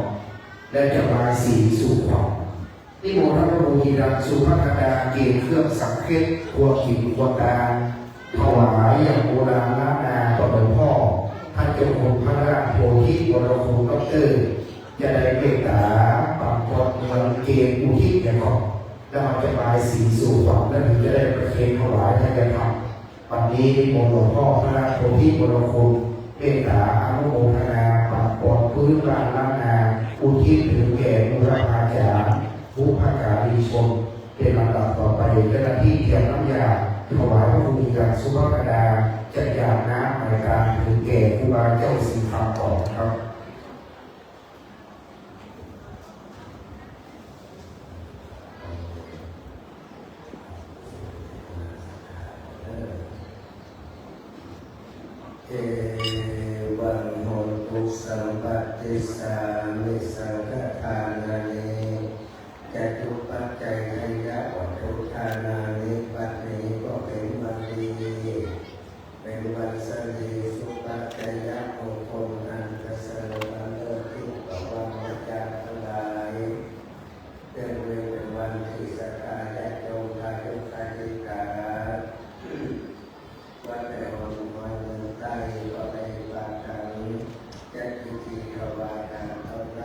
และจะมาสีสู่ขวัญนิมนต์พระครูหิรัญสุภธาราเกณฑ์เครื่องสังเกตครัวขิงครัวตาถวายอย่างโบราณล้านนาต่อหลวงพ่อท่านจะ จ้าคุณพระราชโพธิวรคุณดรจะได้เมตตาปรับปรเมืองเกณฑ์อุทิศแก่ของแล้วมันจะบายสีสู่ฝั่งและถึงจะได้ประเคนถวายให้แก่ธรรมวันนี้มนต์หลวงพ่อพระราชโพธิวรคุณเมตตาอนุโมทนาปรับปรพื้นบ้านล้านนาอุทิศถึงแก่บุรพาจารย์ผู้ภาการีชนเป็นลำดับต่อไปเจ้าหน้าที่เตรียมน้ำยาถวายพระภูมิการสุภาพดาจัดยาน้ำในการถึงแก่ครูบาเจ้าสิงห์ก่อนครับ เอวังโหตุสัมปติสามิสังฆทานานิจตุปัจจัยให้ยะวัตถุทานานิปัจนี้ก็เป็นวันดีเป็นวันสดีสุปัจจัยยะมงคลอันกษณะเลิศที่ต่อวันอาจารย์ทั้งหลายเป็นวันที่สักการะจงทายุทายิกาวัดแต่วันวันใต้ก็ได้บาทางจะกิจถวายทานเท่าไร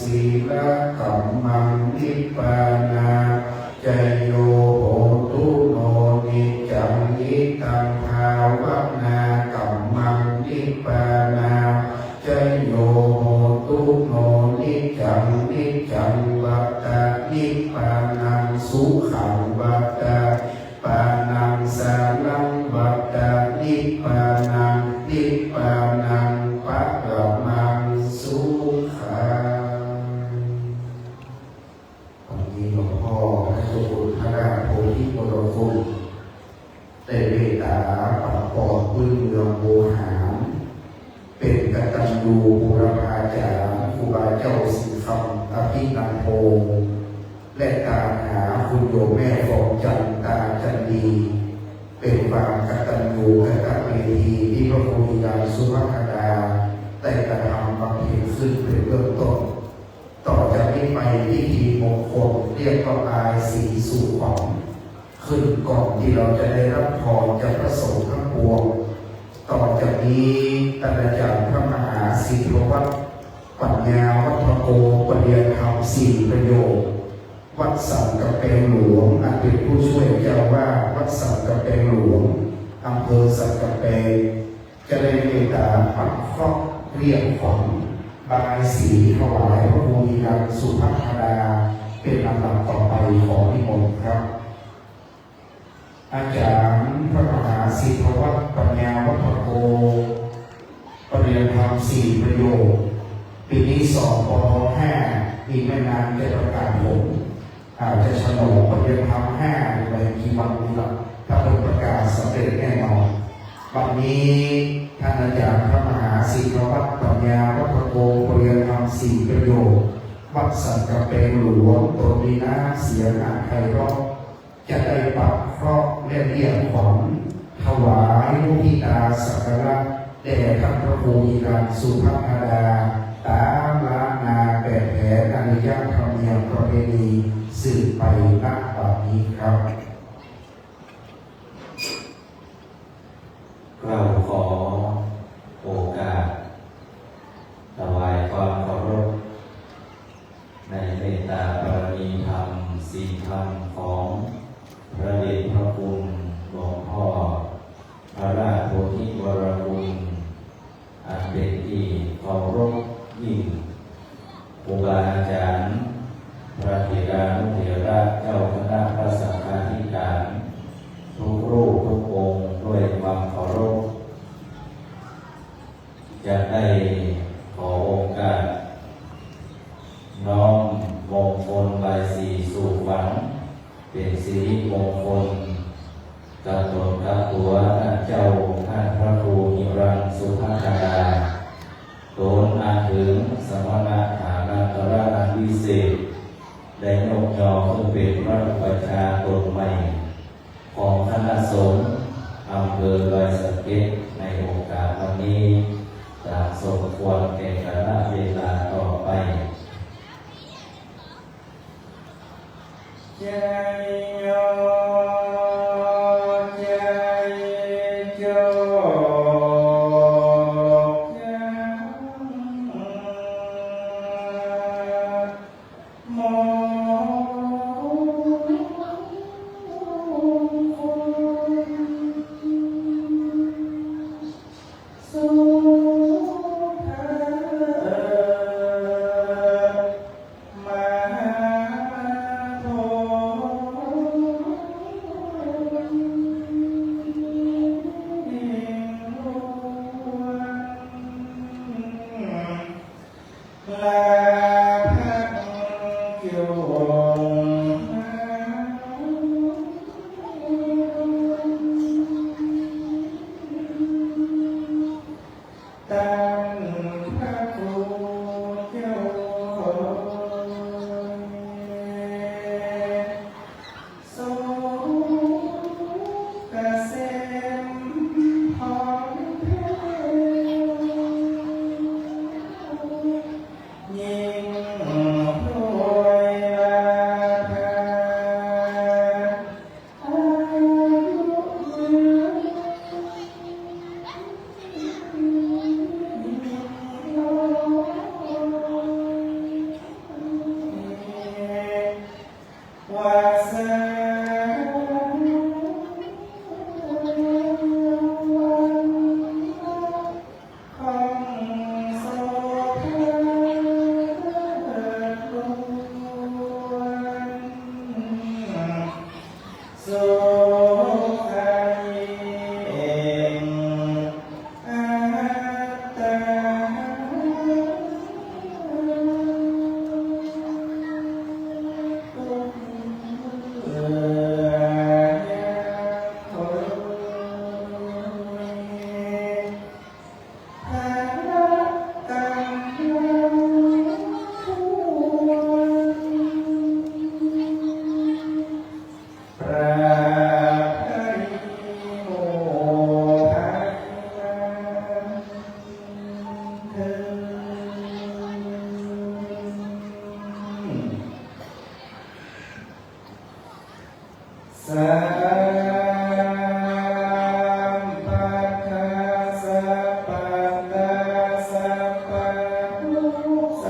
ศีลกัมมังนิพพานาจโยโหตุโนนิจังนิตังภาวนากัมมังนิพพานาจโยโหตุโนนิจังนิจังวัตตานิพพานังสุขังวัตตาปานังสานังวัตตานิพพานังนิพพานังปัจจมังสุขังวันนี้หลวงพ่อพระสุคตพระราชโพธิบรมครูได้เมตตาปักปอนพื้นเมืองโวหารเป็นกตัญญูบูรพาจารย์ครูบาเจ้าสิงห์คำอภินันโทและตามหาคุณโยมแม่ฟองจันตาจันดีเป็นความกตัญญูกตเวทีที่พระโพธิญาณสุภคดาได้กระทำบำเพ็ญขึ้นเป็นเบื้องต้นต่อจากนี้ไปพิธีมงคลเรียกว่าอายสีสู่ขวัญขึ้นก่อนที่เราจะได้รับพรจากพระสงฆ์ทั้งปวงต่อจากนี้ท่านอาจารย์พระมหาศิรวัตรปัญญาวัฒโกปเรียนธรรม4ประโยควัดสังกะแปงหลวงอันเป็นผู้ช่วยเจ้าว่าวัดสังกะแปงหลวงอำเภอสังกะแปงจะได้เมตตาปักครอบเรียกขวัญบายสีถวายพระโพธิญาณสุภคดาเป็นลำดับต่อไปขอนิมนต์ครับอาจารย์พระมหาศิรวัตรปัญญาวัฒโกปริญญาธรรม4ประโยคปีนี้สอบป.5อีกไม่นานจะประกาศผลอาจจะฉลองปริญญาธรรม5ในกี่วันนี้ละถ้าเป็นประกาศสำเร็จแน่นอนวันนี้ท่านอาจารย์พระมหาศิรวัตรปัญญาวัฒโกปริญญาธรรม4ประโยควัดสังกะแปงหลวงตนนี้นะเสียงานไพเราะจะได้ปักครอบและเรียกขวัญถวายมุทิตาสักการะแด่ท่านพระโพธิญาณสุภคดาตามล้านนาแบบแผนอนุญาตธรรมเนียมประเพณีสืบไปณบัดนี้ครับเราขอโอกาสถวายความเคารพในเมตตาบารมีธรรม4ธรรมของพระเดชพระคุณหลวงพ่อพระราชโพธิวรคุณอันเป็นที่เคารพยิ่งครูบาอาจารย์พระเถรานุเถระเจ้าคณะพระสังฆาธิการทุกรูปทุกองค์ด้วยความเคารพจะได้ขอโอกาสน้อมมงคลใบสีสู่ขวัญเป็นสิริมงคลกับตนกับตัวท่านเจ้าท่านพระครูหิรังสุภคดาตนอาถึงสมณะฐานะตระอันวิเศษได้ยกย่อขึ้นเป็นพระอุปัชฌาย์ตนใหม่ของคณะสงฆ์อำเภอดอยสะเก็ดในโอกาสวันนี้ตามสมควรแก่กาลเวลาต่อไปใจโยใจโยโมสุขมาโทลาพักโยตังพระโคโยโสกเสมพรเพยิ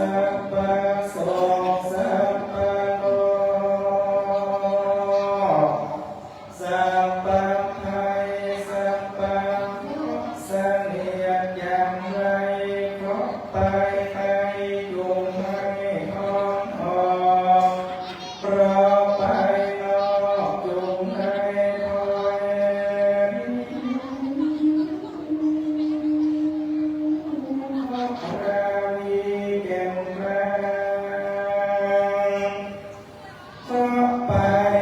สัพพะโสสัพพะโลสัพพะไทยสัพพะเสนียดอย่างไรเพราะไปไทยจุงให้อ่อนอ่อนเพราะไปนอกจุงให้คอยราวีแก่นแรงเพราะไป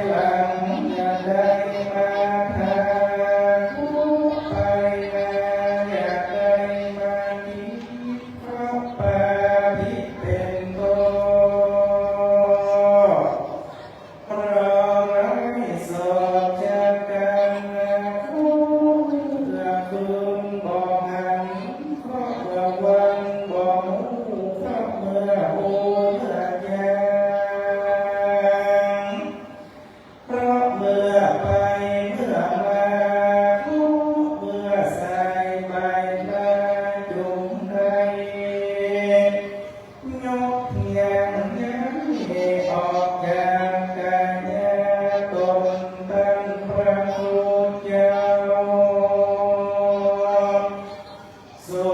หลังอย่าได้มาทางไปนาอย่าได้มาดีเพราะปาพิเป็นโตเพราะไร้สอบจากกันละคุณบอกหันเพราะระวังบอกหูเพราะเมื่อโอ้เมื่อยางเพราะเมื่อไปเมื่อมาเมื่อใส่ไปมาจุงให้ยกอย่างนั้นออกจากกันตนตั้งพระพุทธเจ้าสุ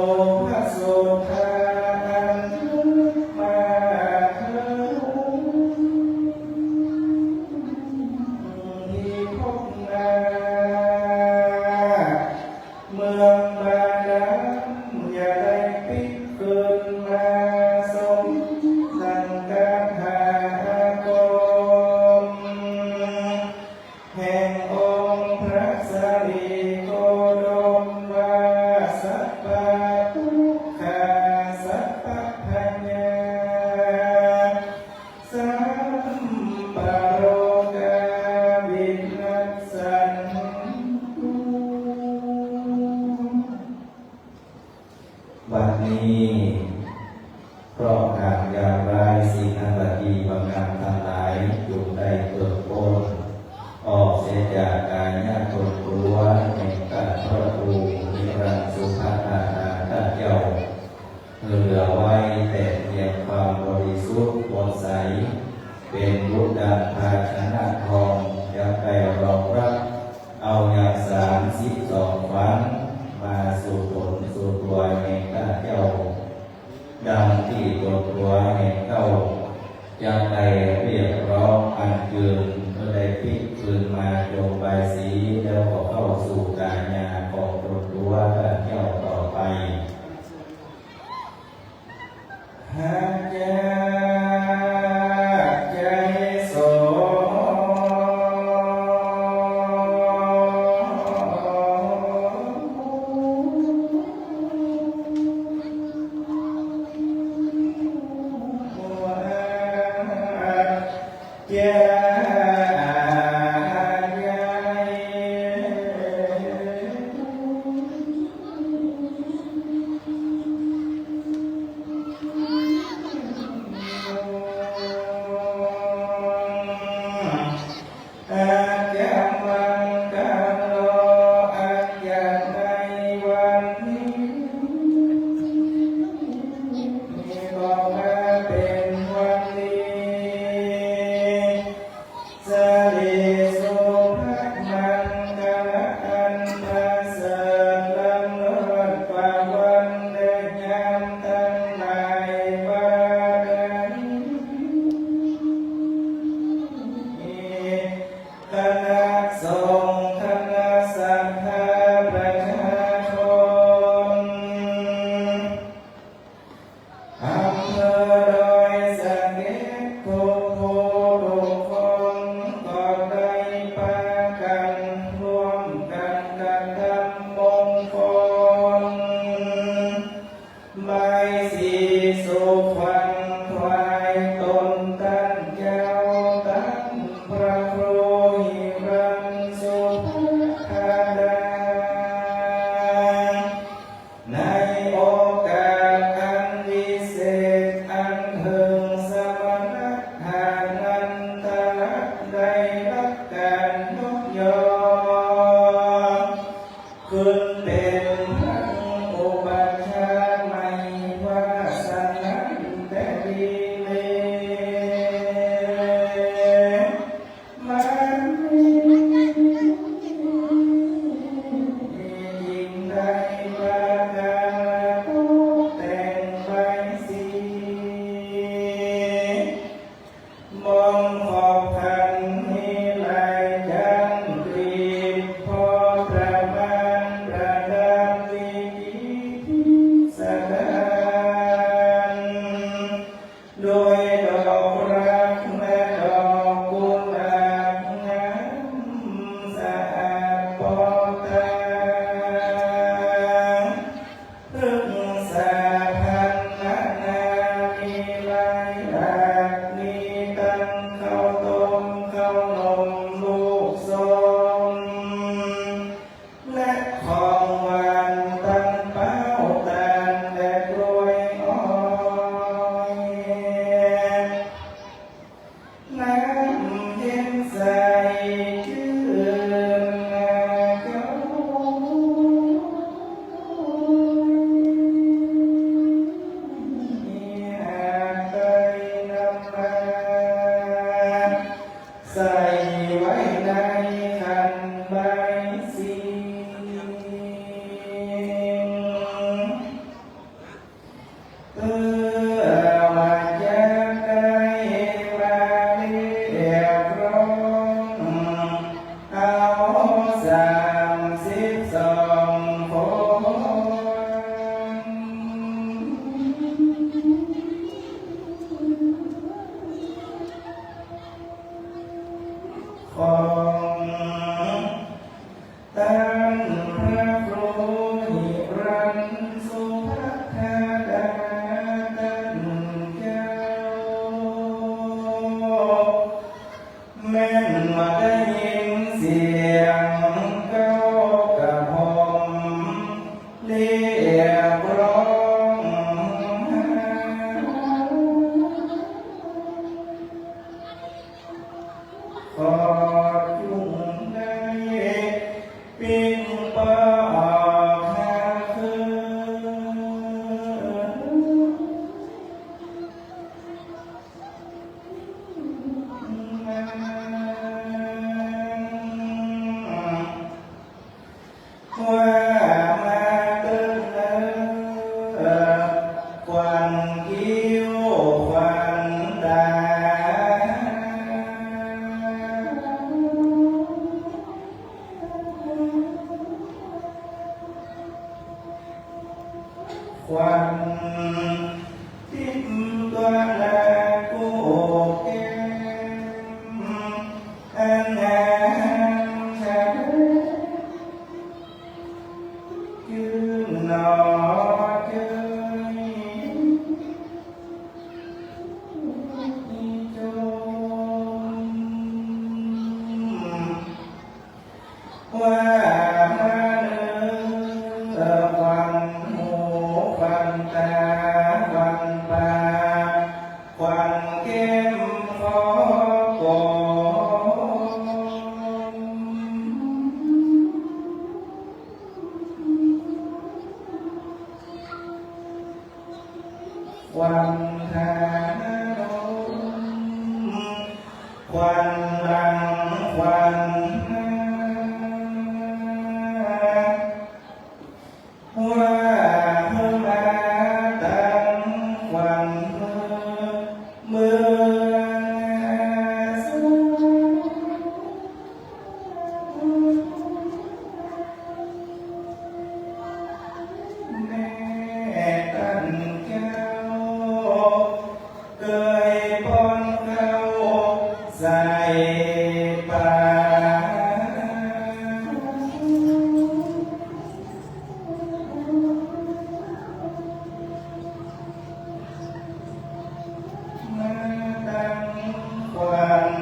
ภาสุธาอันมาเถิดที่พบนาเมืองบาดาลอย่าได้ปิดเกินมาสมดังการหากรมแห่งองค์พระสารีโกดมว่าสัพพะทุกขาสัพพะพัญญาสัมปโรกาวินัสสันตุบัดนี้เพราะหากอย่างไรสิ่งอันบดีบางงามทั้งหลายจงได้เกิดโพ้นออกเสียจากกายญาตนกลัวแห่งการพระภูมิรันดร์สุภาธานาข้าเจ้าเหลือไว้แต่เพียงความบริสุทธิ์บริใสเป็นบุตรดาภาชนะทองยังไปรองรับเอาอย่าง32ฝันมาสู่ตนสู่ตัวแห่งข้าเจ้าดังที่ตัวแห่งเจ้ายังไปเรียกร้องอันเกินเมื่อได้พลิกคืนมาจงใบสีแล้วก็เข้าสู่การงานของตัวข้าเจ้าต่อไปหากใจโส โดยดอกรักและดอกกุหลาบงามสะอาดปองตาพึ่งสาพันนานามีหลายหลากมีตั้งข้าวต้มข้าวนมลูกทรงและของหวานตั้งเป้าตาลและกล้วยอ้อยน้ำเย็นใสชื่นนาเจ้ามีหากใดนำมาใส่ไว้ในขันใบสีเพื่อว่าจะได้มาเรียกร้องเอา32ของท่านพระครูหิรันสุภัทธาดาท่านเจ้าแม่นว่าได้ยินเสียงเก้ากระหม่อมเรียกร้องขอจุงได้ปิ้งปลาหาคืว่ามาเติมควันคิ้วควันตาควันทิพย์ตัวลากูแก้มอันงามฉันยืนหนอเจยจงว่ามาเนื้อควันหูควันตาควันปากควันแก้มคอกอควันทานลมควันหลังควันหน้าว่าเมื่อมาตั้งควันเมื่อสุแม่ตั้งเจ้าเคยป้อนข้าวใส่ปากมาตั้งควัน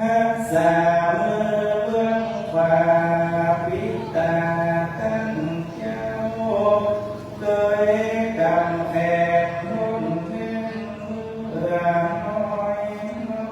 หักษามือเบื้องขวาปิดตาท่านเจ้าเคยกำแพงรุ่นเพื่อนเอื้อน้อยน้อ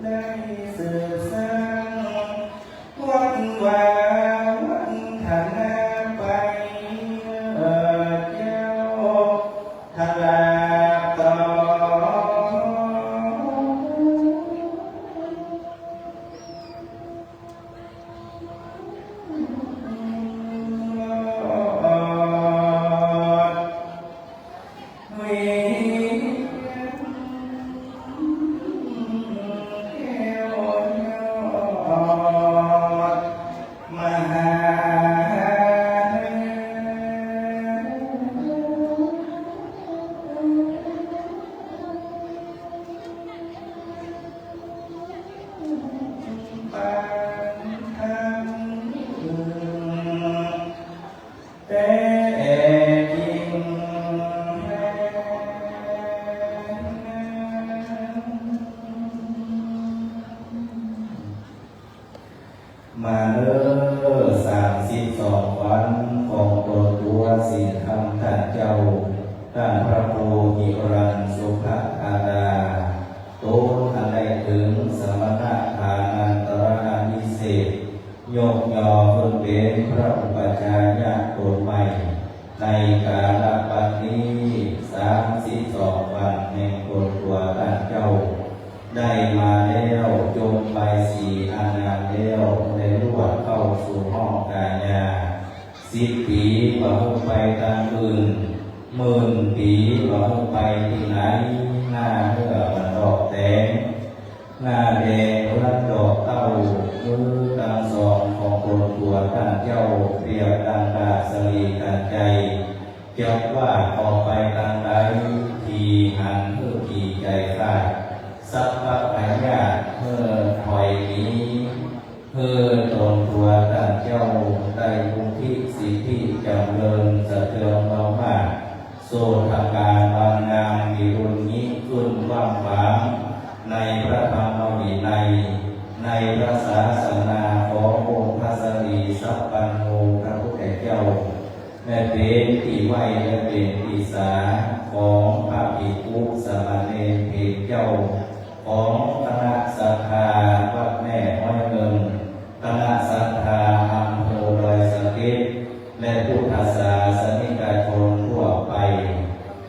ได้สืบสร้างวันวาวันฐานะไปเจ้าทลาต่อมาเลิก32 วันของตัวศีลธรรมท่านเจ้าท่านพระโพธิรันสุภาดาโตอันใดถึงสมณะฐานันตระนิเศษยกย่อเพิ่งเป็นพระอุปัชฌายะตนใหม่ในกาลปัจจุบัน32 วันแห่งตัวท่านเจ้าได้มาแล้วจงไปสี่อานามแล้วได้รวดเข้าสู่ห้องกายา10 ปีว่าหุ้ไปทางอื่น10,000 ปีว่าหุ้ไปที่ไหนหน้าเมื่อมันดอกแดงหน้าแดงรัดดอกเต้ามือดังสองของตัวท่านเจ้าเปรียบดังดาสลีกันใจจับว่าออกไปทางใดทีหันเพื่อทีใจขาดสัพพะปัญญาเมื่อถอยนี้เพื่อตนตัวท่านเจ้าได้บุญที่สิทธิจำเริญสะเทือนเรามากโสทการบางงามมีรุนนี้ขึ้นว่างฝางในพระธรรมวินัยในพระศาสนาขององค์พระสัสดีสัพพันโนพระพุทธเจ้าและเป็นที่ไหวและเป็นที่สาของพระภิกขุสามเณรเพศเจ้าของคณะศรัทธาวัดแม่ห้อยเงินคณะศรัทธาอำเภอดอยสะเก็ดและพุทธศาสนิกชนทั่วไป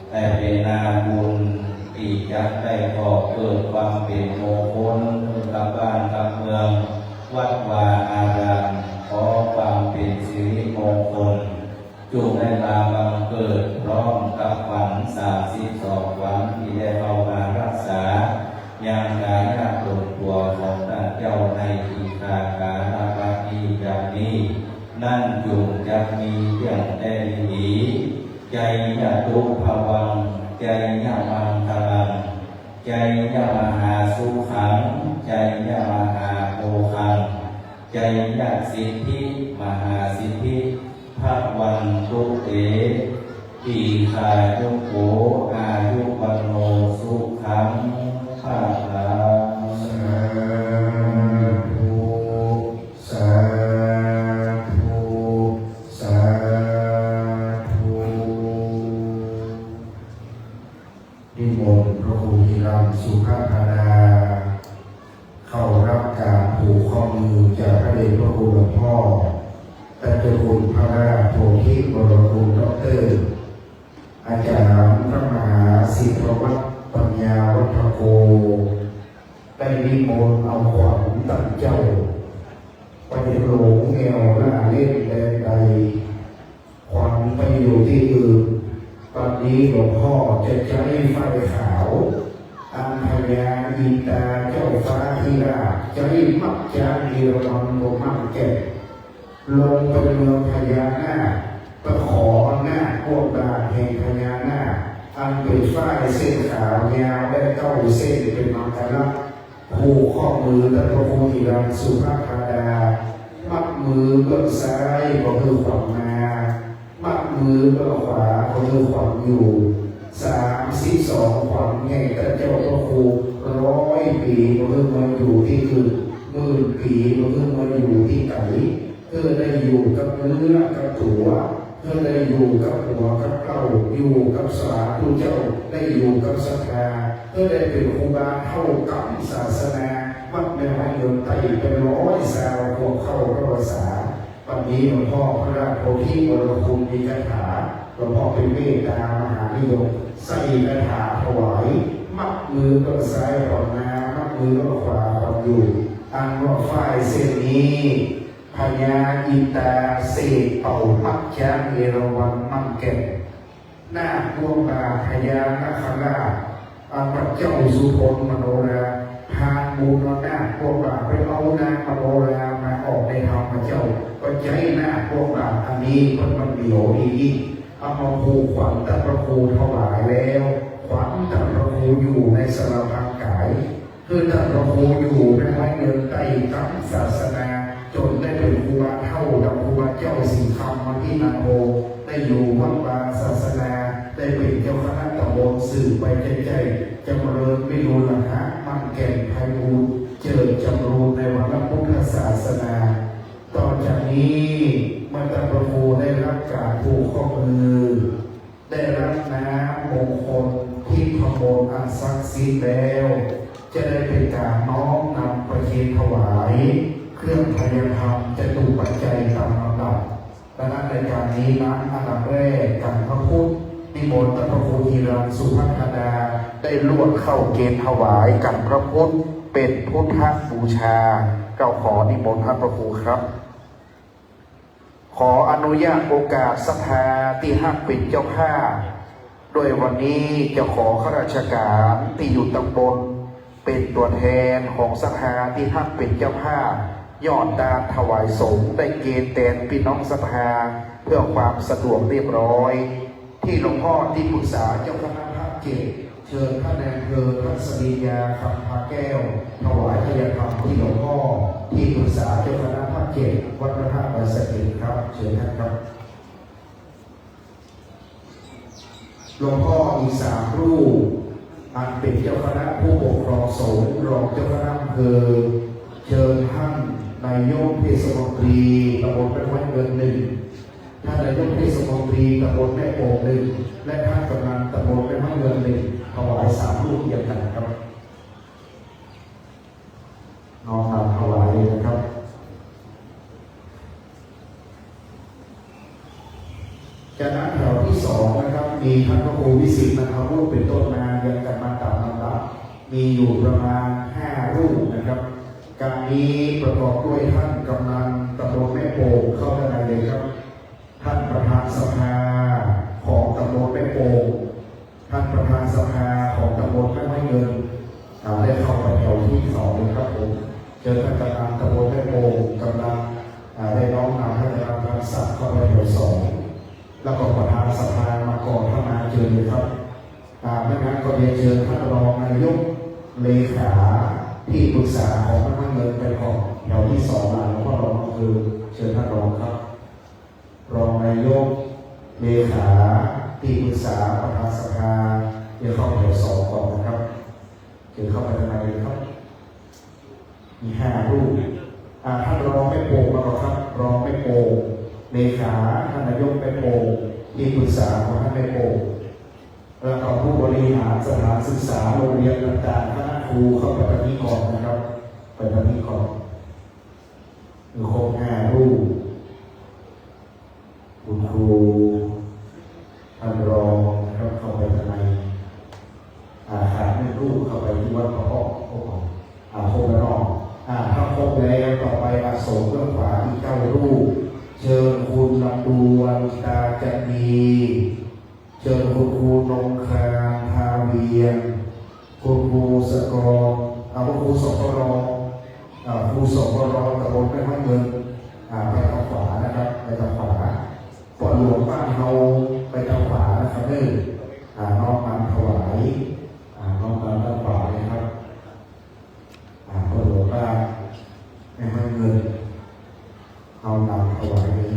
แต่เป็นนาบุญที่จะได้ก่อเกิดความเป็นมงคลกับบ้านกับเมืองวัดวาอารามขอความเป็นสิริมงคลจงได้มาบังเกิดพร้อมกับวัน32 วันที่ได้เข้ามารักษายังกายญาติตัวของท่านเจ้าในทีฆาการอาภาธีอย่างนี้นั่นจงจะมีเพียงแต่ดีใจญาตุภวังใจญามังคลังใจญามหาสุขังใจญามหาโภคังใจญาสิทธิมหาสิทธิภาวันตุเตปีคายุโกอายุวันโนสุขังภาลังสาธุสาธุสาธุนิมนต์พระครูธิรัมสุภาดาเข้ารับการผูกข้อมือจากพระเดชพระคุณหลวงพ่อพระเจ้าคุณพระราชโพธิบรมครูดร.อาจารย์พระมหาศิษย์วัดปัญญาวัฒโกได้นิมนต์เอาขวัญตั้งเจ้าไปหลงแนวหน้าเล่นแดนใดขวัญไปอยู่ที่อื่นตอนนี้หลวงพ่อจะใช้ไฟขาวอัญพญาอินตาเจ้าฟ้าธิราชใช้มัจจานิรมันโรมันแก่ลงไปเมืองพญานาคไปขอหน้าพวกดาแห่งพญานาคอันเป็นฝ้ายเส้นขาวยาวและ9 เส้นเป็นมังกรผูกข้อมือและพระโพธิรัมสุภาดามัดมือเบื้องซ้ายก็คือขวัญนามัดมือเบื้องขวาก็คือขวัญอยู่32 ขวัญแห่งพระเจ้าพระครู100 ปีก็คือมาอยู่ที่คือ10,000 ปีก็คือมาอยู่ที่ไก่เพื่อได้อยู่กับเนื้อกับตัวเพื่อได้อยู่กับหัวกับเก้าอยู่กับสาธุเจ้าได้อยู่กับศรัทธาเพื่อได้เป็นครูบาเข้ากับศาสนา วัดแม่ไม้เงินไต่เป็น100 สาวพวกเข้าพระภาษาวันนี้หลวงพ่อพระราชโพธิวรคุณมีคาถาหลวงพ่อเป็นเมตตามหานิยมใส่คาถาถวายมัดมือก็ซ้ายก่อนนามัดมือก็ขวาก่อนอยู่อันว่าฝ้ายเส้นนี้พญาอินตาเสกเป่ามักช้างเอราวัณมั่งแก่นหน้าพวงบาพญานาคราชพระเจ้าสุพลมโนราพานมูลหน้าพวกบาไปเอานางมโนรามาออกในธรรมพระเจ้าก็ใจหน้าพวกบาอันนี้มันเดี่ยวดีเอามาผูกขวัญตะประคูถวายแล้วขวัญตะประคูอยู่ในสารพังกายคือตะประคูอยู่ในไว้เงินใต้ตั้งศาสนาจนได้เป็นครูบาเท่าดับครูบาเจ้าสิงคำมาที่นาโพได้อยู่วัดวาศาสนาได้เป็นเจ้าคณะตำบลสื่อไปใจจำเริญวิรุฬหะมั่นแก่นไพบูลย์เจริญจำรูนในวัดพุทธศาสนาต่อจากนี้เมื่อตะประคูได้รับการผูกข้อมือได้รับน้ำมงคลที่ขโมยอันศักดิ์สิทธิ์แล้วจะได้เป็นการน้อมนำประเคนถวายเครื่องพยธรรมจะถูกปัจจัยตามลำดับดังนั้นในการนี้นั้นอันดับแรกการพระพุทธนิมนต์พระพุทธีรังสุภัทดาได้ลวดเข้าเกณฑ์ถวายกันพระพุทธเป็นพุทธบูชาเจ้าขอนิมนต์ท่านพระครูครับขออนุญาตโอกาสศรัทธาที่ฮักเป็นเจ้าภาพโดยวันนี้จะขอข้าราชการที่อยู่ตำบลเป็นตัวแทนของศรัทธาที่ฮักเป็นเจ้าภาพยอดดานถวายสงฆ์ได้เกณฑ์แทนพี่น้องศรัทธาเพื่อความสะดวกเรียบร้อยที่หลวงพ่อที่ปรึกษาเจ้าคณะภาค7เชิญท่านนายอำเภอทัศนียาคำพาแก้วถวายพยธรรมที่หลวงพ่อที่ปรึกษาเจ้าคณะภาค7วัดพระธาตุดอยสะเก็ดครับเชิญท่านครับหลวงพ่ออีก3 รูปอันเป็นเจ้าคณะผู้ปกครองสงฆ์รองเจ้าคณะอำเภอเชิญท่านนายกเทศมนตรีตำบลแม่ไม้เงิน1ท่านนายกเทศมนตรีตำบลแม่โป่ง1และท่านกำนันตำบลแม่ไม้เงิน1ถวาย3 รูปเดียวกันครับน้อมนำถวายเลยนะครับจากนั้นแถวที่2นะครับมีท่านพระครูวิสิทธิ์นะครับรูปเป็นต้นมายังกันมาตามลำดับมีอยู่ประมาณ5 รูปนะครับการนี้ประกอบด้วยท่านกำนันตำบลแม่โป่งเข้าด้านในเลยครับท่านประธานสภาของตำบลแม่โป่งท่านประธานสภาของตำบลแม่ไม้เงินได้เข้าไปแถวที่2เลยครับผมเจอท่านกำนันตำบลแม่โป่งกำนันได้น้อมนำท่านประธานศักดิ์เข้าไปแถว2แล้วก็ประธานสภามาก่อนท่านมาเชิญเลยครับไม่งั้นก็เรียนเชิญท่านรองนายกเลขาที่ปรึกษาของท่านเงินไปก่อนแถวที่2หลังแล้วก็รองคือเชิญท่านรองครับรองนายกเลขาที่ปรึกษาประธานสภาเดี๋ยวเข้าแถว2ก่อนนะครับเชิญเข้าไปทางในครับมี5 รูปท่านรองไม่โป่งมาครับรองไม่โป่งเลขาท่านนายกไม่โป่งที่ปรึกษาของท่านไม่โป่งแล้วก็ผู้บริหารสถานศึกษาโรงเรียนต่างๆคณะครูเข้าไปปฏิกรนะครับไปปฏิกรคือครบ5 รูปคุณครูท่านรองนะครับเข้าไปข้างในขาด1 รูปเข้าไปที่วัดพระพ่อครบแล้วนอกถ้าครบแล้วต่อไปส่งเรื่องขวาอีก9 รูปเชิญคุณลำดวนตาจันดีเชิญคุณครูนงคามทาเวียนคุณครูสกอคุณครูสกรครูสกรตำบลแม่ไม้เงินไปทางขวานะครับไปทางขวาปอดหลวงบ้านเฮาไปทางขวานะครับน้องนำถวายน้องนำถวายนะครับปอดหลวงบ้านแม่ไม้เงินเอานำถวายเลย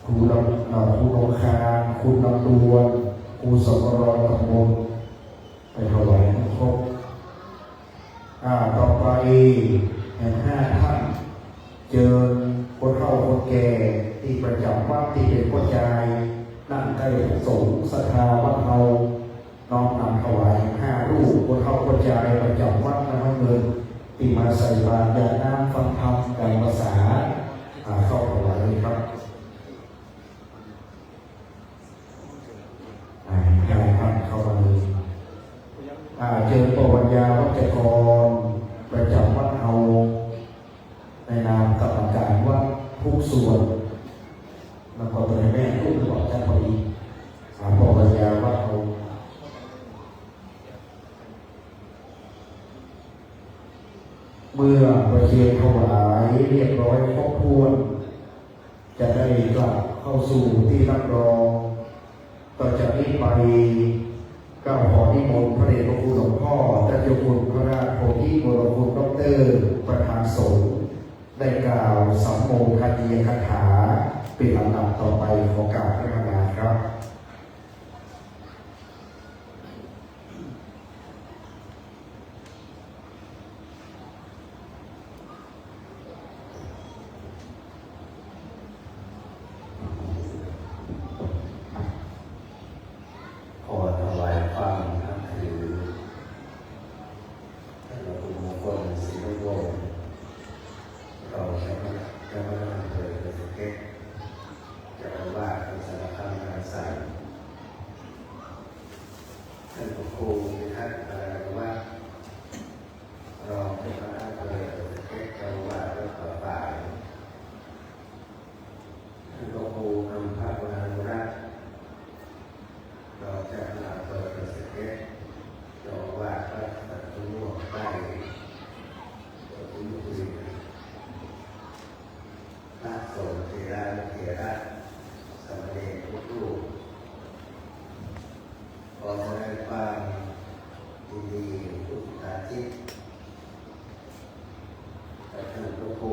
ครูนงคามคุณลำดวนครูสกรตำบลไปถวายครบต่อไปแห่ง5 ท่านเจอคนเฒ่าคนแก่ที่ประจำวัดที่เป็นผู้ชายนั่งใกล้สงฆ์ศรัทธาวัดเราน้อมนำถวาย5 รูปคนเฒ่าคนแก่ประจำวัดแม่ไม้เงิน ที่มาใส่บาตรญาติน้ำฟังธรรมแปลภาษาเข้าถวายครับใช่ครับเข้ามาเลยเชิญปวัญญาวัจกรประจำวัดเอาในนามกรรมการวัดทุกส่วนแล้วก็ตัวแม่ทุกบอกท่านพอดีปวัญญาวัดเอาเมื่อประเคียนถวายเรียบร้อยครบถ้วนจะได้กลับเข้าสู่ที่รับรองต่อจากนี้ไปก็ขอนิมนต์พระเดชพระคุณหลวงพ่อเจ้าคุณพระราชโพธิบรมคุณดร.ประธานสงฆ์ได้กล่าวสัมโมคณียคาถาเป็นลำดับต่อไปของการพัฒนาครับ ขอถวายความนับถือท่านพระครูมงคลศรีวิโรจน์เราเจ้าคณะอำเภอเกษตรเกษเจ้าอาวาสวัดสารคามนาสัยท่านพระครูพิทักษ์อาราวัฒน์รองเจ้าคณะอำเภอเกษตรเกษเจ้าอาวาสวัดป่าฝ่ายท่านพระครูนำพระวรานุรักษ์เราจะลาเปิดเสด็จเราว่าพระตัดตุโมไปตัวตุโมคุยพระสงฆ์เทระเถระสามเณรทุกรูปขอแสดงความยินดีทุกสาธิตกับท่านพระครู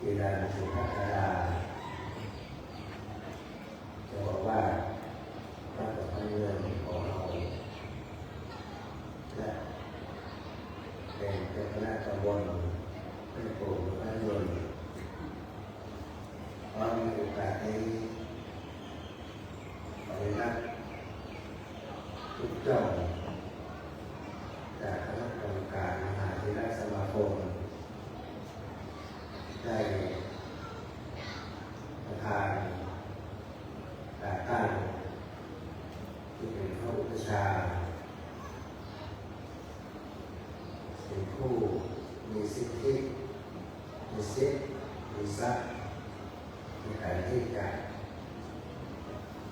อิรันสุภาคราจะบอกว่าพระประธานเงินของเราและเป็นเจ้าคณะตำบลเป็นกลุ่มพระเงินเพราะมีโอกาสนี้ขออนุญาตทุกเจ้าจากคณะกรรมการมหาเถรสมาคมได้ประธานแต่ตั้งที่เป็นพระอุปชาเป็นผู้มีสิทธิมีสิทธิมีทรัพย์ในการที่จะ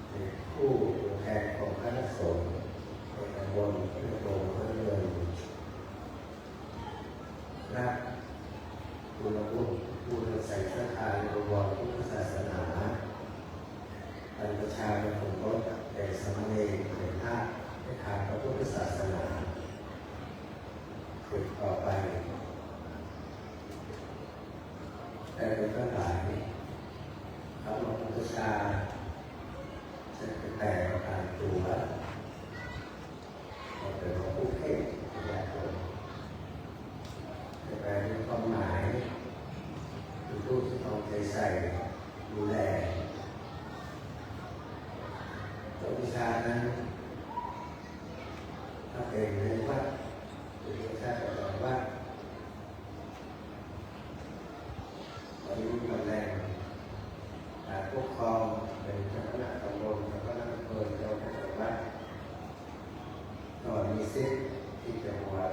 เป็นผู้ตัวแทนของคณะสงฆ์ในตำบลพระโรงพระเรือนรับคุณวุฒิผู้นำใส่ศรัทธาในองค์กรพุทธศาสนาบรรพชาเป็นคนรถแต่สามเณรเป็นพระในทางพระพุทธศาสนาสืบต่อไปแต่เป็นทั้งหลายพระพุทธชาจะแต่การตัวเราเป็นผู้เทศน์ญาติโยมแต่แปลเป็นความหมายคือผู้ที่ต้องใจใส่ดูแลตัววิชานั้นถ้าเป็นในวัดหรือวิชาประจำวัดตอนนี้ตำแหน่งการปกครองเป็นเจ้าคณะตำบลเจ้าคณะอำเภอเจ้าคณะวัดก็มีสิทธิ์ที่จะบวช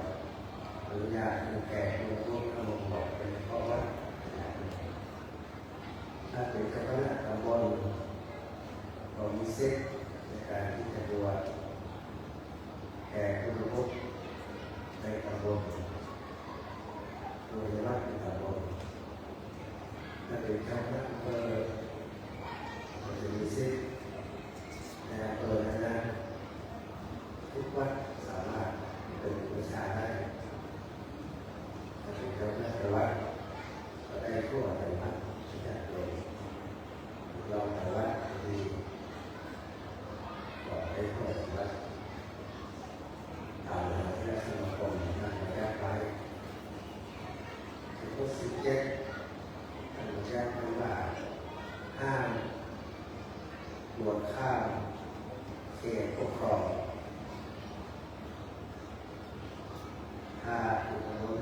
อนุญาตให้แก่ผู้ร่วมขนมบอกเป็นเพราะว่าถ้าเป็นเจ้าคณะตำบลก็มีสิทธิ์ในการที่จะบวชแก่ผู้ร่วมในตำบลโดยวัดในตำบลถ้าเป็นเจ้าคณะอำเภอก็จะมีสิทธิ์ในอำเภอนั้นทุกวัดสามารถเป็นประชาได้ถ้าเป็นเจ้าคณะวัดก็ได้ทั่วไปวัดที่จะเลยลองแต่ว่าดีก็ได้ทั่วไปวัดตามหลักที่สมาคมนั่งแยกไปที่ข้อ17ท่านแจ้งไว้ว่าห้ามบวชข้ามเขตปกครองถ้าผู้ปกครอง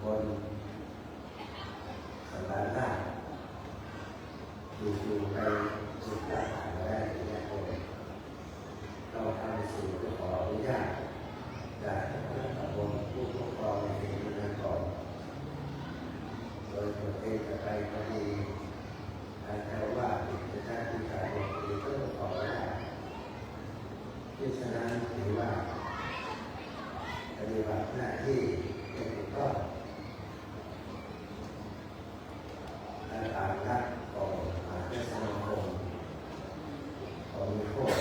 คนสบายหน้าอยู่ๆไปสุดท้ายมาได้ที่นี่คนเราทำสื่อขออนุญาตจากคณะกรรมการผู้ปกครองในที่นั้นก่อนโดยตัวเองจะไปพอดีการแปลว่าจะได้ที่การลงทุนก็ต้องขออนุญาตที่ฉะนั้นถือว่าปฏิบัติหน้าที่เป็นถูกต้องตามหลักของมหาเทศสมาคมของมีโทษ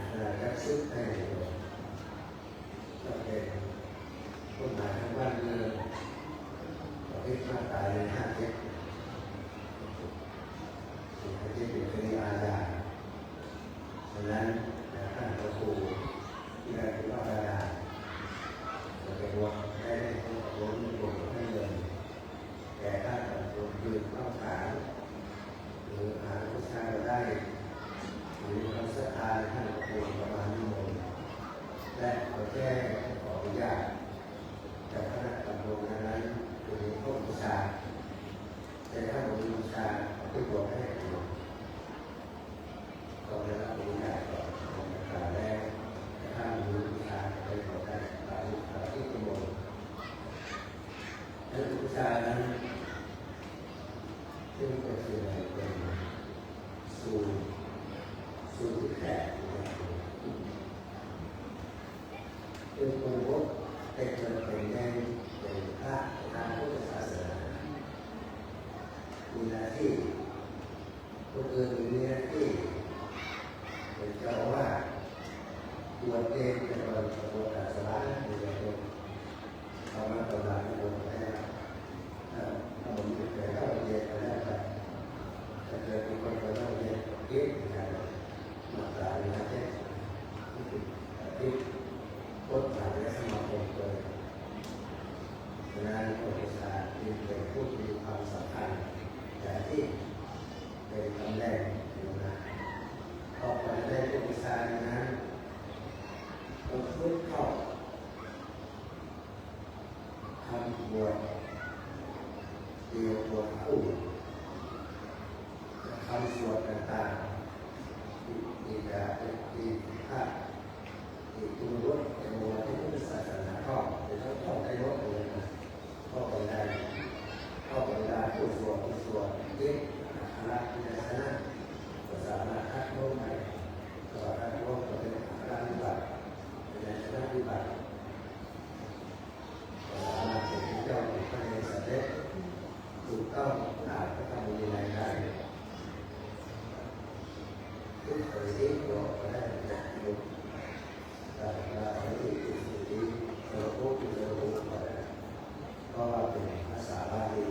ขณะยักษ์ซึกให้ก็เป็นกฎหมายทั้งบ้านเมืองประเภทมาตราใน57เป็นคดีอาญาฉะนั้นท่านพระครูที่ได้ถือว่าอาญาจะเป็นวงได้ให้ล้มลงให้เงินแก่ท่านตำรวจยืนเข้าฐานหรือหาผู้ชายได้หรือคำสัตย์ท่านพระครูประมาณนิมนต์และขอแจ้งขออนุญาตจากคณะตำรวจนั้นคือพวกผู้ชายแต่ถ้าผมมีผู้ชายที่บอกให้ก็ได้รับอนุญาตก่อนการแรกถ้ามีผู้ชายไปขอได้ตามที่กำหนดและผู้ชายนั้นซึ่งเป็นส่วนใหญ่เป็นสูตรที่แท้เป็นคนพบเป็นคนเป็นแดงเป็นพระทางพุทธศาสนามีหน้าที่คนอื่นมีหน้าที่เป็นเจ้าว่าตัวเองเป็นคนตัวศาสนาเป็นคนเอามาตลาดในวงแค่ถ้าผมจะเกิดเข้าเรียนก็ได้ครับถ้าเกิดเป็นคนก็ต้องเรียนเกี่ยวกับมาตราในประเทศที่กฎหมายและสมาคมเลยฉะนั้นผู้ศึกษาจึงเป็นผู้มีความสำคัญแต่ที่เป็นตำแหน่งนะพอไปได้ผู้ศึกษานั้นต้องฝึกเข้าทำบวชเดียวบวชคู่คำสวดต่างๆที่จะที่ถ้าที่ตัวรถจะมองที่พุทธศาสนาข้อจะต้องเข้าได้รถเลยนะเข้าไปได้ผู้สวดเย็บอาราธินาสนะก็สามารถคัดลงไปก็คัดลงก็เป็นอาราธิบัติเป็นชนะธิบัติก็สามารถเป็นเจ้าของพระเนศเดชถูกต้องตามพระธรรมวินัยได้ทุกคนที่บอกได้จากยุคแต่เราไม่ได้สิ่งที่เราพูดเราพูดไปก็ว่าเป็นภาษาบาลี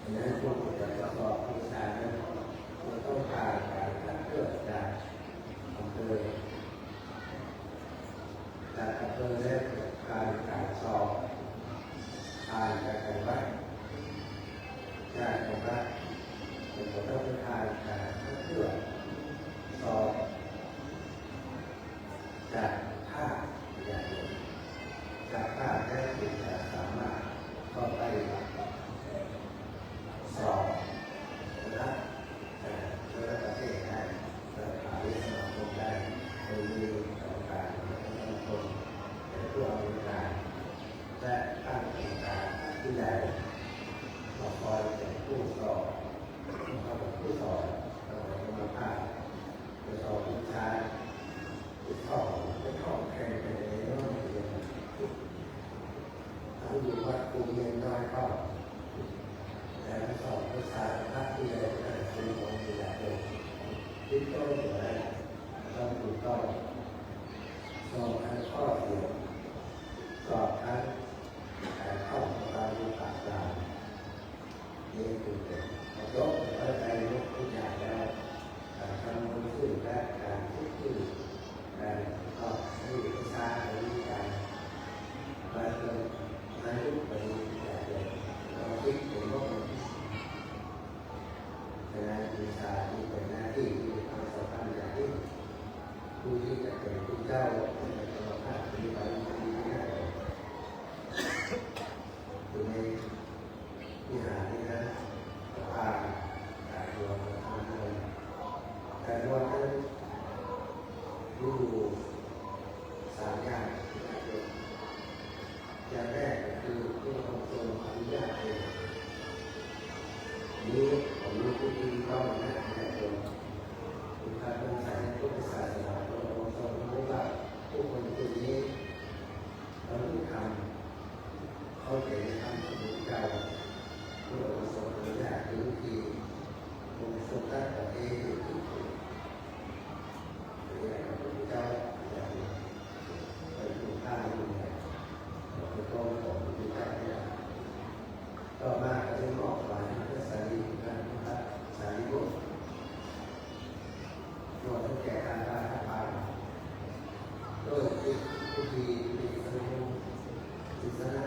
ดังนั้นพวกเราจะสอบวิชานั้นเราต้องการการเกิดจากอำเภอจากอำเภอและการสอบผ่านจากวัดจากวัดเป็นผลต้องการการเพื่อสอบจากภาคอย่างเดียวจากภาคได้ถึงจะสามารถเข้าไปสอบและระประเทศได้ระดับสมาคมได้โดยมีกรรมการสมาคมและผู้อำนวยการและตั้งกรรมการที่ใหญ่มาคอยเป็นผู้สอบผู้สอบมาภาคผู้สอบผู้ชายผู้สอบแข่งไปในโลกเรียนถ้าอยู่วัดกูเรียนน้อยก็แต่สอบภาษาพระที่ได้เป็นของที่ได้เลยที่ต้องอยู่ได้ต้องถูกต้องสอบทั้งข้อเดียวสอบทั้งการเข้าการรู้ปากกานี่คือเป็นยกเข้าใจยกทุกอย่างแล้วการทำมันขึ้นและการคิดขึ้นการก็ให้วิชาในการมาเติมมาลุกไปอย่างเดียวเราคิดถึงว่าเป็นงานวิชาที่เป็นหน้าที่ที่เป็นความสำคัญอย่างยิ่งผู้ที่จะเป็นผู้เจ้าเป็นธรรมชาติที่ไป นี้ผมรู้ผู้ที่ต้องนะคุณพระพุทธศาสนาพุทธศาสนาพระองค์ทรงรู้ว่าผู้คนกลุ่มนี้เราต้องทำเขาเห็นทำสมุนไพรพระองค์ทรงอนุญาตทุกทีองค์ทรงตั้งแต่เองทุกคนพระพุทธเจ้าอย่างเป็นผู้ฆ่าอยู่เนี่ยพระองค์ของพระพุทธเจ้าเนี่ยต่อมาก็ได้มอบหมายพระสารีบุตรพระสารีบุตรโดยตั้งแต่การพาพาโดยผู้ที่มีสมุนศิษณะ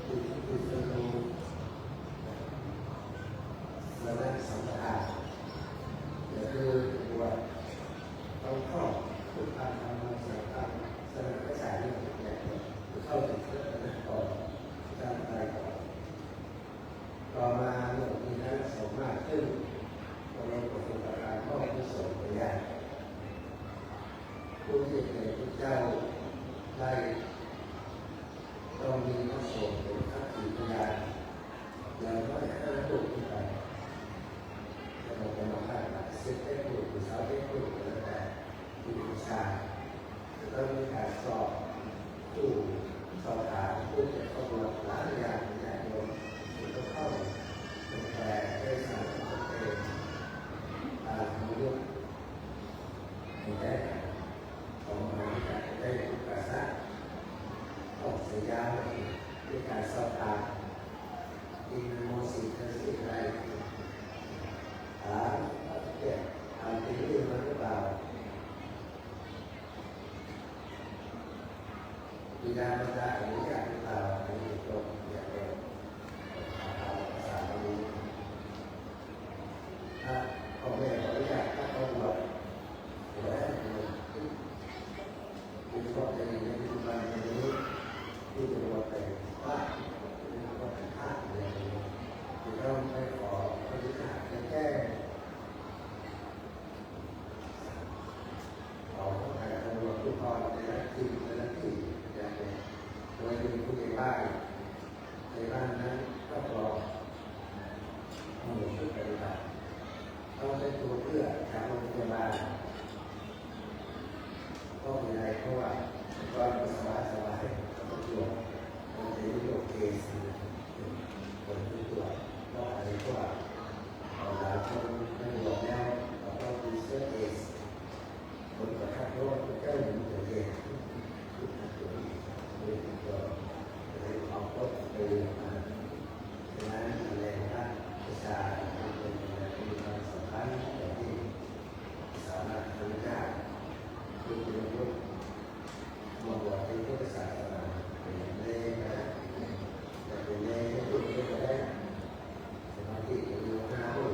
ผู้สนุและนักสัมปทานก็คือว่าต้องเข้าผู้ทำธรรมะสังฆะสนับสนุนสายเรื่องอย่างเดียวเข้าถึงเรื่องนั้นก่อนการอะไรก่อนต่อมาเมื่อมีนักสมมากขึ้นพระองค์ทรงประทานข้อที่สองไปอย่างผู้ที่เป็นพระเจ้าได้ต้องมีพระสงฆ์เป็นพระกิจยาอย่างน้อย5 รูปขึ้นไปจะบอกว่าถ้า10 รูปหรือ20 รูปก็แล้วแต่ที่บูชาจะต้องมีการสอบผู้สอบถามผู้จะเข้าร่วมหลายอย่างอย่างโยมที่ต้องเข้าแต่ได้สารสนเทศตามยุคในแก่ของมันได้ถูกกระแสออกสัญญาด้วยการสอบถามอินโมสิทธิ์สิ่งใดถามเกี่ยวกับที่เรื่องนั้นหรือเปล่าบิดามารดาอนุญาตหรือเปล่าอันนี้ตรงอย่างเดียวภาษาบาลีถ้าพ่อแม่อนุญาตถ้าเขาบวชแล้วมีข้อจะมีในปัจจุบันนี้ที่จะบวชเป็นว่าเป็นบวชเป็นพระอะไรจะต้องไปขอพระวิหารจะแก้ขอพระราชทานทุกคนในหน้าที่อย่างนี้โดยมีผู้ใหญ่บ้านในบ้านนั้นก็รอหมู่ชุดปฏิบัติต้องใช้ตัวเพื่อจากโรงพยาบาลก็มีอะไรเพราะว่าตอนสบายก็ตัวมันจะมีโรคเอสคนที่ตัวก็อะไรก็ว่าหลายคนไม่บอกแล้วเราต้องมีเชื้อเอสคนกระทำโรคเจ้าหญิงตัวเองตัวเลยเอาก็ไปมาฉะนั้นอะไรนะวิชาเป็นมีความสำคัญแต่ที่สามารถทำได้คือเป็นรูปมาบวชเป็นพุทธศาสนาเป็นเล่นะแต่เป็นเล่ไม่พูดก็ได้สมาธิอยู่5 รูป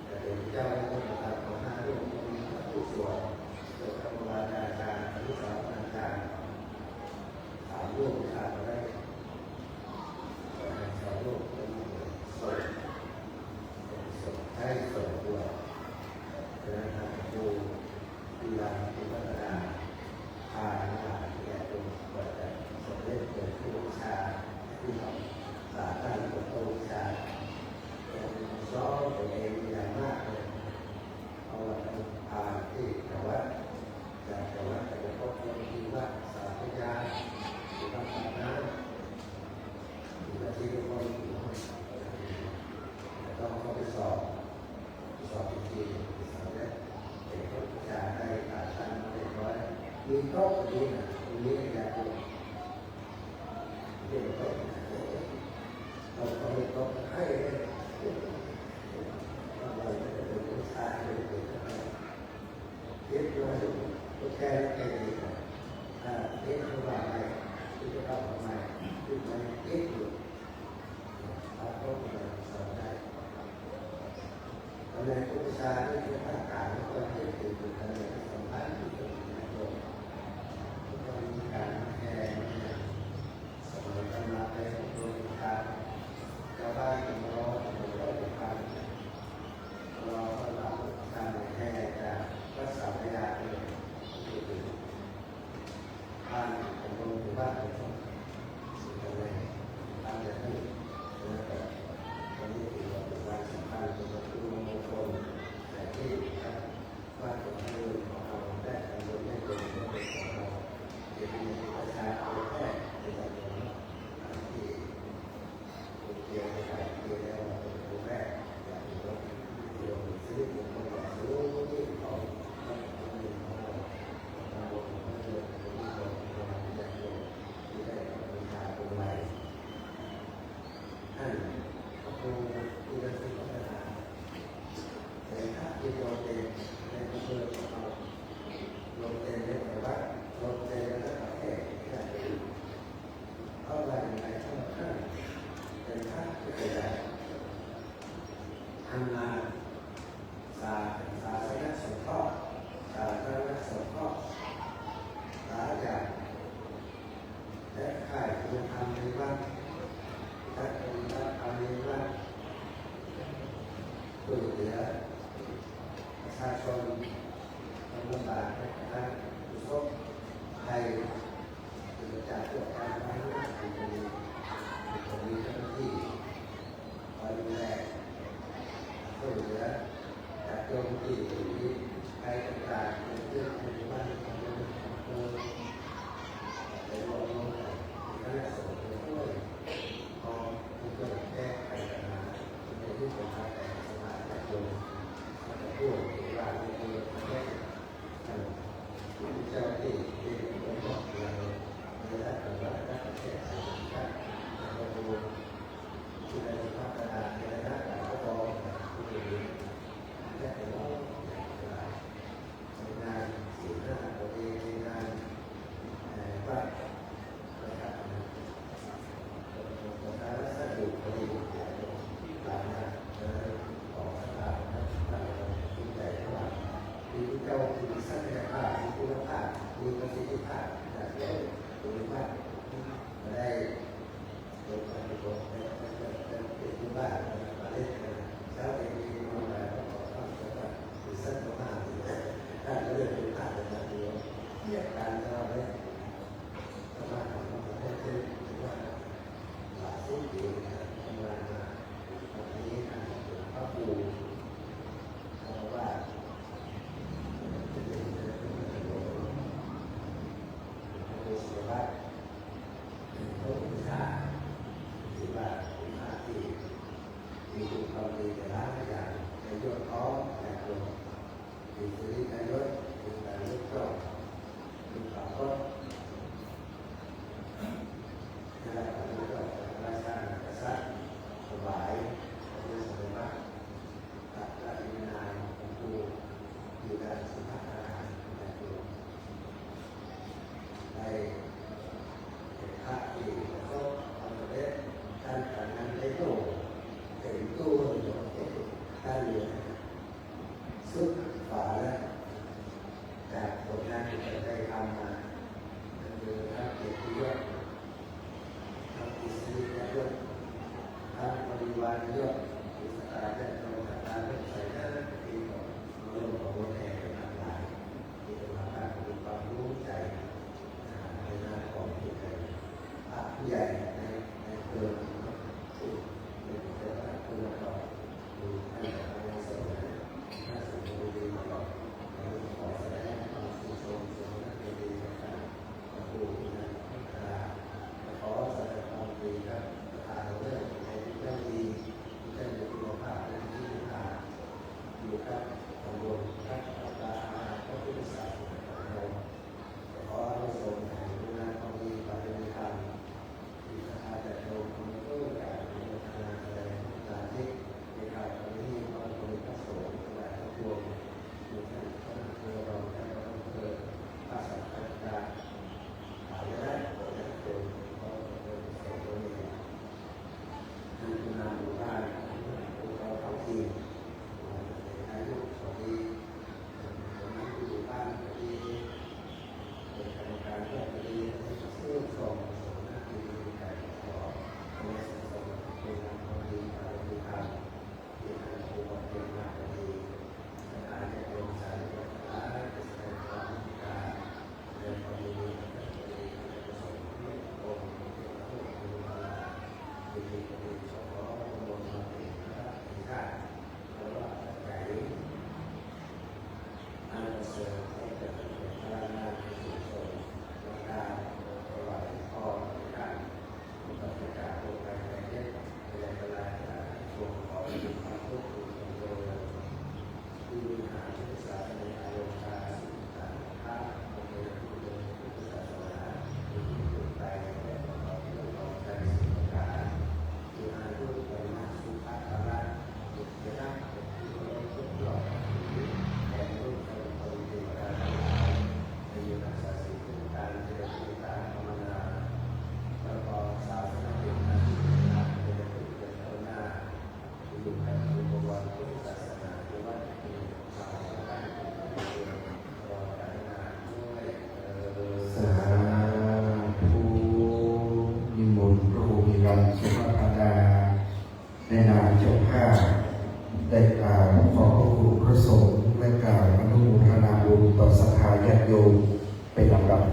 แต่เป็นเจ้าต้องประทานของ5 รูปมีผู้สวดโดยครูบาอาจารย์อนุสาวรีย์อาจารย์3 รูปขาดไปได้2 รูปเป็นส่งให้ส่งตัวนะครับครูกีฬาที่พัฒนาพาหน้าที่ตรงเปิดแต่สมเด็จเกิดผู้วิชาที่ทำสาขาตัววิชาซ้อมตัวเองอย่างมากเลยเอาละพาที่แต่ว่าจากแต่ว่าแต่พบคนที่ว่าสาธยาที่ว่าสาธารณะที่ทุกคนต้องเข้าไปสอบจริงๆสอบได้เด็กเขาจะได้ผ่านชั้นเรียบร้อยมีโต๊ะดีนะตรงนี้อยากดูเด็กโต๊ะเราต้องมีโต๊ะให้เลยเราจะเป็นผู้ชายเป็นเด็กเรียบร้อยทุกแก่แก่ดีเรียบร้อยที่จะต้องทำไมที่มันเรียบอยู่เราต้องสอนได้ในผู้ชายที่เป็นทางการก็จะเป็นผู้ชายที่สำคัญที่สุดในโลกทุกคนมีการแข่งสมัยกำลังในโลกการชาวบ้านก็รอการรอสำหรับการแข่งจากรักษาพยาธิบ้านของโรงพยาบาลของสิ่งอะไรบ้านอย่างนี้นะครับวันนี้ถือว่าเป็นวัน และค่ายคุณธรรมในวัดและปฏิบัติธรรมในวัดช่วยเหลือประชาชนลำบากนะครับผู้ชมไทยเกิดจากพวกการไม้หน้าที่มีเจ้าหน้าที่คอยดูแลช่วยเหลือจากโจมตีที่ใครต่างๆเรื่องในบ้านของเราในรวมกันคณะสงฆ์ด้วยพอที่จะแก้ไขปัญหาในที่สำคัญแต่สมาธิโยมจะพูดถึงว่าในเรื่องแก้เจ้าที่ที่ผมบอกเราในด้านของการแก้ไขปัญหาเราดูที่ในพัฒนาในด้านการปกครองที่ดีแก้ไขปัญหาในงานสิ่งที่เราเองในงานวัดนะครับการรักษาอยู่พอดีหลายงานของสถาบันที่ใหญ่ทั้งหลายมีเจ้ามีศักยภาพมีคุณภาพมีประสิทธิภาพอย่างเดียวคุณภาพมาได้ลงมาดูเป็นคุณภาพมาเล่นกันเช้าเองมีมาแล้วก็ขอความสำคัญมีศักยภาพถ้าเรื่องคุณภาพอย่างเดียวเรียกการเราเนี่ยสมาธิของเราได้คือว่าหลายสิ่งที่ทำงานมาวันนี้ทางพระครูเขาว่าเสียว่าเขาคุณค่าหรือว่าคุณค่าที่มีคุณความดีแต่ละอย่างในยอดท้อในกลุ่มมีสิริในยศมีการเลือกตั้งมีความก็ในระดับนี้ก็ราชาณกษัตริย์ถวายพระสมบัติพระราชินีของครูอยู่ในสุภาพอาหารในกลุ่มในภาคที่เขาทำประเทศการการงานในโลกเป็นตู้การเรียนสุดฝ่าและจากผลงานที่ได้ทำมาคือทำเกียรติยศทำกิจสิริยศทำบริวารยศอุตสาหและโลกตาเป็นใส่หน้าที่ของโลกของคนแห่งทั้งหลายที่จะมาการมีความรู้ใจในหน้าของผู้ใหญ่ผู้ใหญ่ในเมืองผู้เป็นเจ้าหน้าที่ก็ดูให้ทำงานเสริมถ้าสิ่งที่ดีมาก่อนขอแสดงความชื่นชมสมนักดีกับครูนะขอแสดงความดีครับประธานเรื่องในเรื่องดีเรื่องคุณภาพและที่ดีอยู่กับตำรวจครับตาพระพุทธศาสนาของเราขอให้ทรงแห่งคุณความดีปฏิธรรมที่สถาบันโลกมันก็การมีพัฒนาแสดงการที่ในการตอนนี้ความเป็นพระสงฆ์และพระพุทธมีการพัฒนาเราและเราเกิดภาษาการหายได้ผลได้ผลก็เป็นสองตัวนี้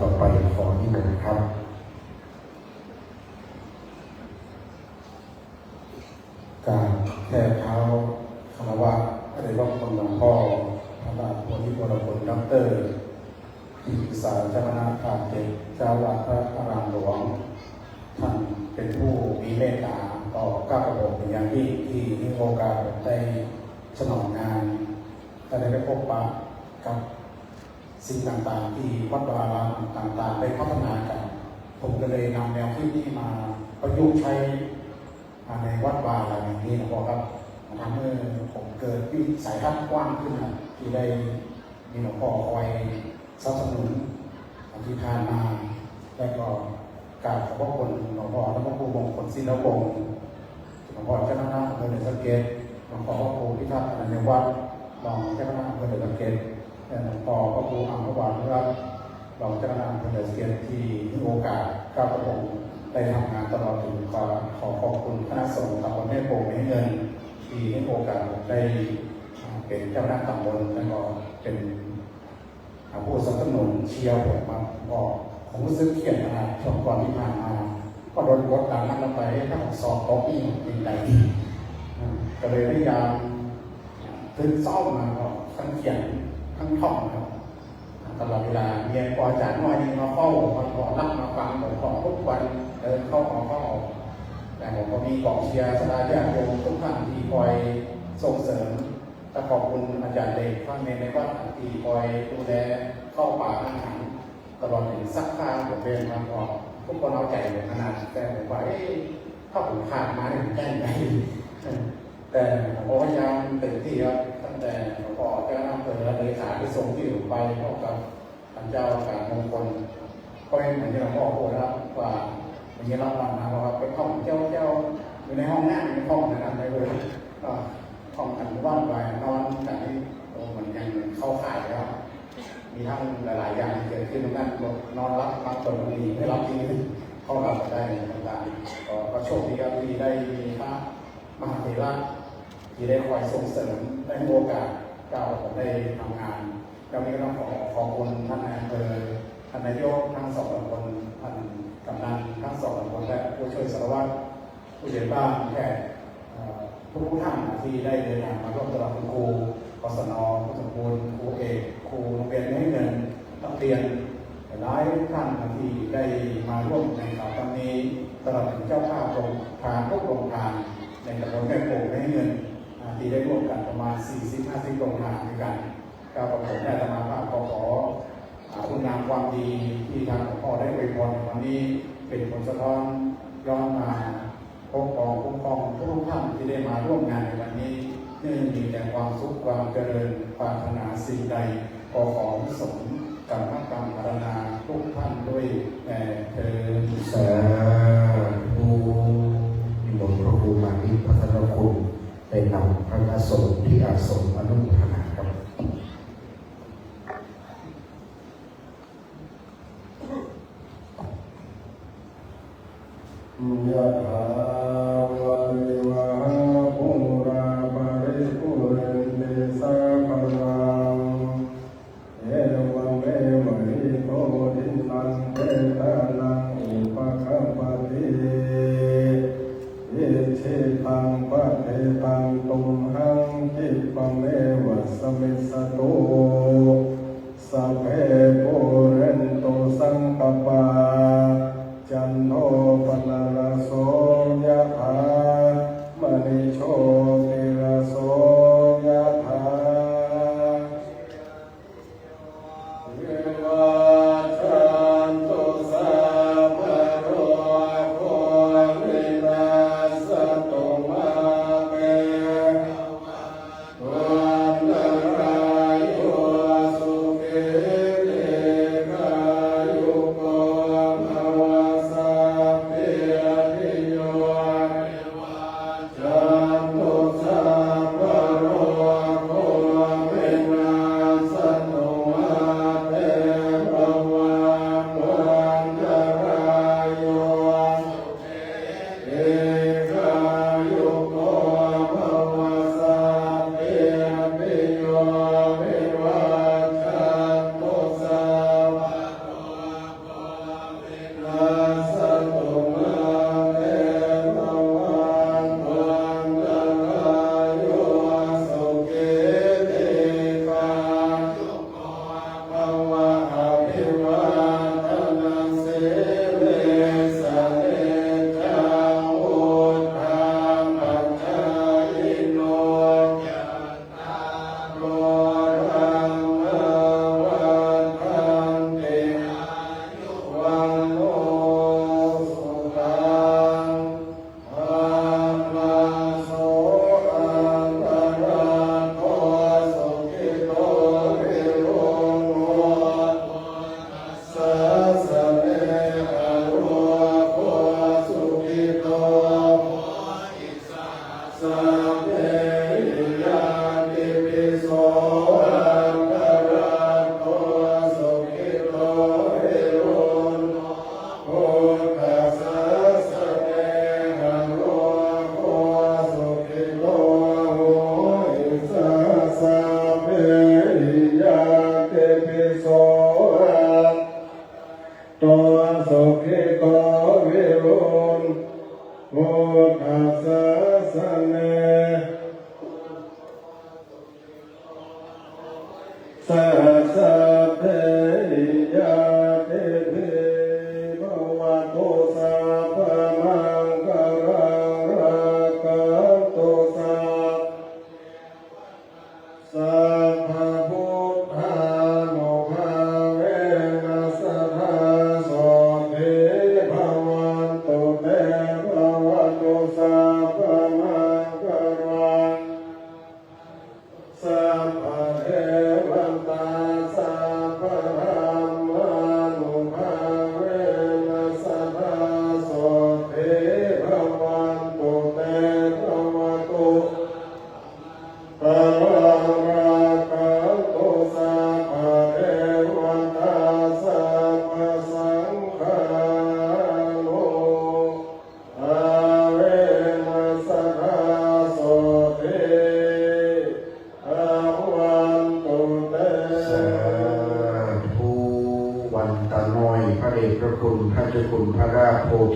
ต่อไปขอนิมนต์ครับการแท่เท้าคารวะพระเดชพระคุณหลวงพ่อพระบาทโพธิวรพลดร.ที่ปรึกษาเจ้าคณะภาคเจ็ดเจ้าวาดพระอารามหลวงท่านเป็นผู้มีเมตตาต่อก้าวกระบอกเป็นอย่างยิ่งที่ให้โอกาสได้สนองงานและได้พบปะกับสิ่งต่างๆที่วัดวารามต่างๆได้พัฒนากันผมก็เลยนำแนวคิดนี้มาประยุกต์ใช้ในวัดวารามอย่างนี้นะครับทำให้ผมเกิดวิสัยทัศน์กว้างขึ้นที่ได้มีหลวงพ่อคอยสนับสนุนที่ผ่านมาและก็กราบขอบพระคุณหลวงพ่อและพระครูมงคลศิลปวงศ์หลวงพ่อเจ้าคณะอำเภอเดชสะเกษหลวงพ่อพระครูพิทักษ์อนัญญวัฒน์รองเจ้าคณะอำเภอเดชสะเกษและหลวงพ่อพระครูอัมพวานุรัตน์รองเจ้าคณะอำเภอเดชสะเกษที่มีโอกาสก้าวกระผมได้ทำงานตลอดถึงขอขอบคุณคณะสงฆ์ตำบลแม่โป่งแม่เงินที่ให้โอกาสได้เป็นเจ้าคณะตำบลและก็เป็นผู้สนับสนุนเชียร์ผมมาบอกผมรู้สึกเครียดมากช่วงก่อนที่ผ่านมาก็โดนกดดันนั่งลงไปถ้าผมสอบตกอีกเป็นไรก็เลยพยายามตื่นเช้ามาก็ทั้งเขียนทั้งท่องครับตลอดเวลาเรียนพออาจารย์น้อยนี่มาเฝ้ามาขอรับมาฟังผมขอทุกวันเดินเข้าออกแต่ผมก็มีกองเชียร์สตาร์ญาติโยมทุกท่านที่คอยส่งเสริมและขอบคุณอาจารย์เด็กพระเมนในวัดที่คอยดูแลเข้าป่าอาหารตลอดถึงซักผ้าผมเป็นมาก่อนทุกคนเอาใจเลยขนาดแต่ผมว่าถ้าผมขาดมาเนี่ยผมได้ไหมแต่ผมพยายามเต็มที่ครับตั้งแต่หลวงพ่อเจ้าหน้าที่เลยขาไปส่งที่อยู่ไปเข้ากับท่านเจ้าการมงคลก็เหมือนที่หลวงพ่อพูดแล้วว่าอย่างนี้รับวันนะว่าไปท่องเจ้าอยู่ในห้องนั่งในห้องนั้นได้เลยท่องกันว่างไปนอนกันที่เหมือนยังเข้าข่ายแล้วมีทั้งหลายๆอย่างเกิดขึ้นนั่นนอนรับตนดีไม่รับจริงเข้ากับได้ต่างๆก็โชคดีครับที่ได้มีพระมหาเถระที่ได้คอยส่งเสริมได้โอกาสก้าวผมได้ทำงานแล้วนี้ก็ต้องขอบคุณท่านนายอำเภอท่านนายกทั้งสองตำบลท่านกำนันทั้งสองตำบลและผู้ช่วยสารวัตรผู้ใหญ่บ้านแขกทุกท่านที่ได้เดินทางมาร่วมตลอดครูกศนผู้สมบูรณ์ครูเอกครูโรงเรียนให้เงินนักเรียนหลายท่านที่ได้มาร่วมในข่าวครั้งนี้ตลอดถึงเจ้าภาพโรงทานทุกโรงทานในตำบลแม่โป่งให้เงินที่ได้ร่วมกันประมาณ 40-50 โรงทานด้วยกันก้าวกระผมได้มาภาพขอคุณงามความดีที่ทางหลวงพ่อได้อวยพรในวันนี้เป็นผลสะท้อนย้อนมาปกครองคุ้มครองทุกท่านที่ได้มาร่วมงานในวันนี้เนื่องมีแต่ความสุขความเจริญปรารถนาสิ่งใดขอสมกรรมพัฒนาทุกท่านด้วยแต่เธอสาธุนิมนต์พระครูมานิพัฒนคุณได้นำพระอาสมที่อาสมอนุโมทนาครับยะถาวะริวหาปุราปาริปุเรนติสาภลังเอวเมวะอิโตทินังเตตานังอุปคัปปติอิทิตังปะเทตังตุมหังคิปะเมวะสมิสตุสัพเพปุเรนตุสังกปาจันโทปนะระโสยะถามณิโชติระโสยะถาเววาจันตุสัพพะโรโควินาศตุมาเปวันตรายโยสุขิติกายุโกภวะสัพพิอภิโยจันตุ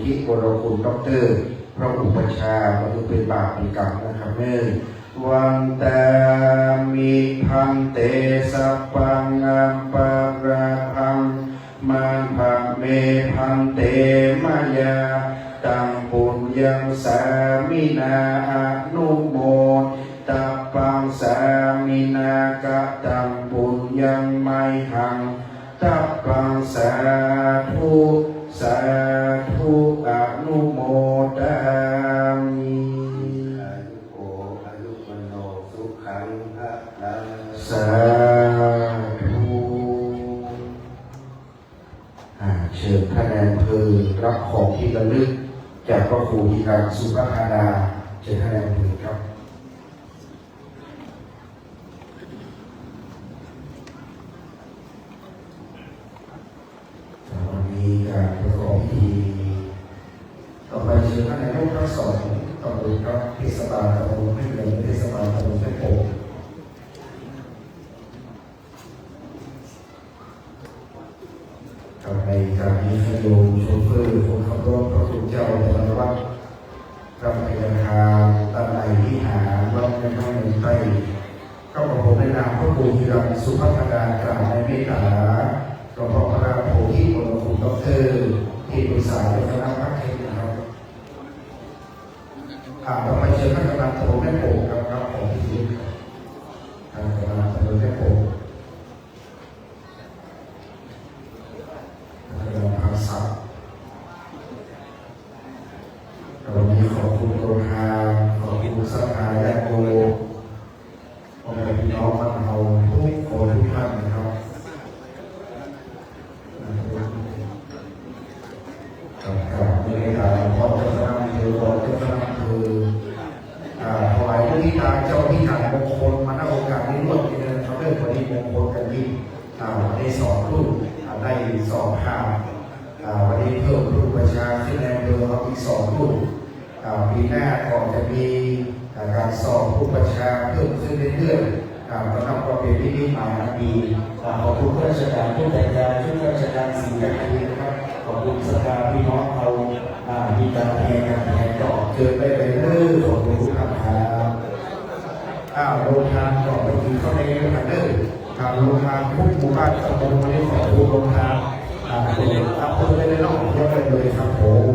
ธิวรคุณดรพระอุปชาก็คือเป็นบาปเป็นกรรมนะครับเมื่อวันตามิพันเตสัพพังอัมปะระพังมันภะเมพันเตมายาตังปุญญังสามินาอนุโมตัปปังสามินากะตังปุญญังไมหังตัปปังสาธุสาธุอนุโมทามิ อายุโกอายุมโนสุขังพระลัง สาธุเชิญท่านนายอำเภอรับของที่ระลึกจากพระครูธีรสุภธาดาเชิญท่านนายอำเภอครับวันนี้การประกอบพิธีต่อไปเชิญท่านนายกทั้งสองตำบลครับเทศบาลตำบลแม่เมืองเทศบาลตำบลแม่โป่งในการนี้ขโยมโชเฟอร์คนขับรถพระคุณเจ้าแต่ละวัดกำไปยังทางตามในวิหารวัดในห้องหนึ่งใต้ก็ขอผมในนามพระครูธีรสุภธาดากล่าวในเมตตาหลวงพ่อพระโพธิวรคุณดรที่ปรึกษาในคณะพัฒน์เทคนิคครับต่อไปเชิญท่านกำนันตำบลแม่โป่งครับของที่นี่ท่านกำนันตำบลแม่โป่งภาษาวันนี้ขอบคุณโรงทานขอบคุณสังฆาและโกพ่อแม่พี่น้องบ้านเราทุกคนทุกท่านนะครับกับในการขอเจ้าคณะอำเภอขอเจ้าคณะอำเภอถวายผู้ที่ทางเจ้าที่ทางมงคลมาณโอกาสนี้ร่วมกันเขาเรื่องพอดีมงคลกันยิ่งได้สองรุ่นได้สองทางวันนี้เพิ่มรูปประชาขึ้นในเบอร์อีก2รุ่นปีหน้าก็จะมีการสอบผู้ประชาเพิ่มขึ้นเรื่อยๆก็นับว่าเป็นวิธีใหม่ดีขอบคุณราชการผู้แต่งงานชุดราชการสิ่งใดนะครับขอบคุณสภาพี่น้องเรามีการแทนกันแทนก็เกิดไปเป็นเรื่องของผู้ทำครับโรงทานก็ไปกินข้าวในโรงทานโรงทานทุกหมู่บ้านตำบลวันนี้ขอบคุณโรงทานเพิ่มได้เลยเนาะเยอะเลยครับผม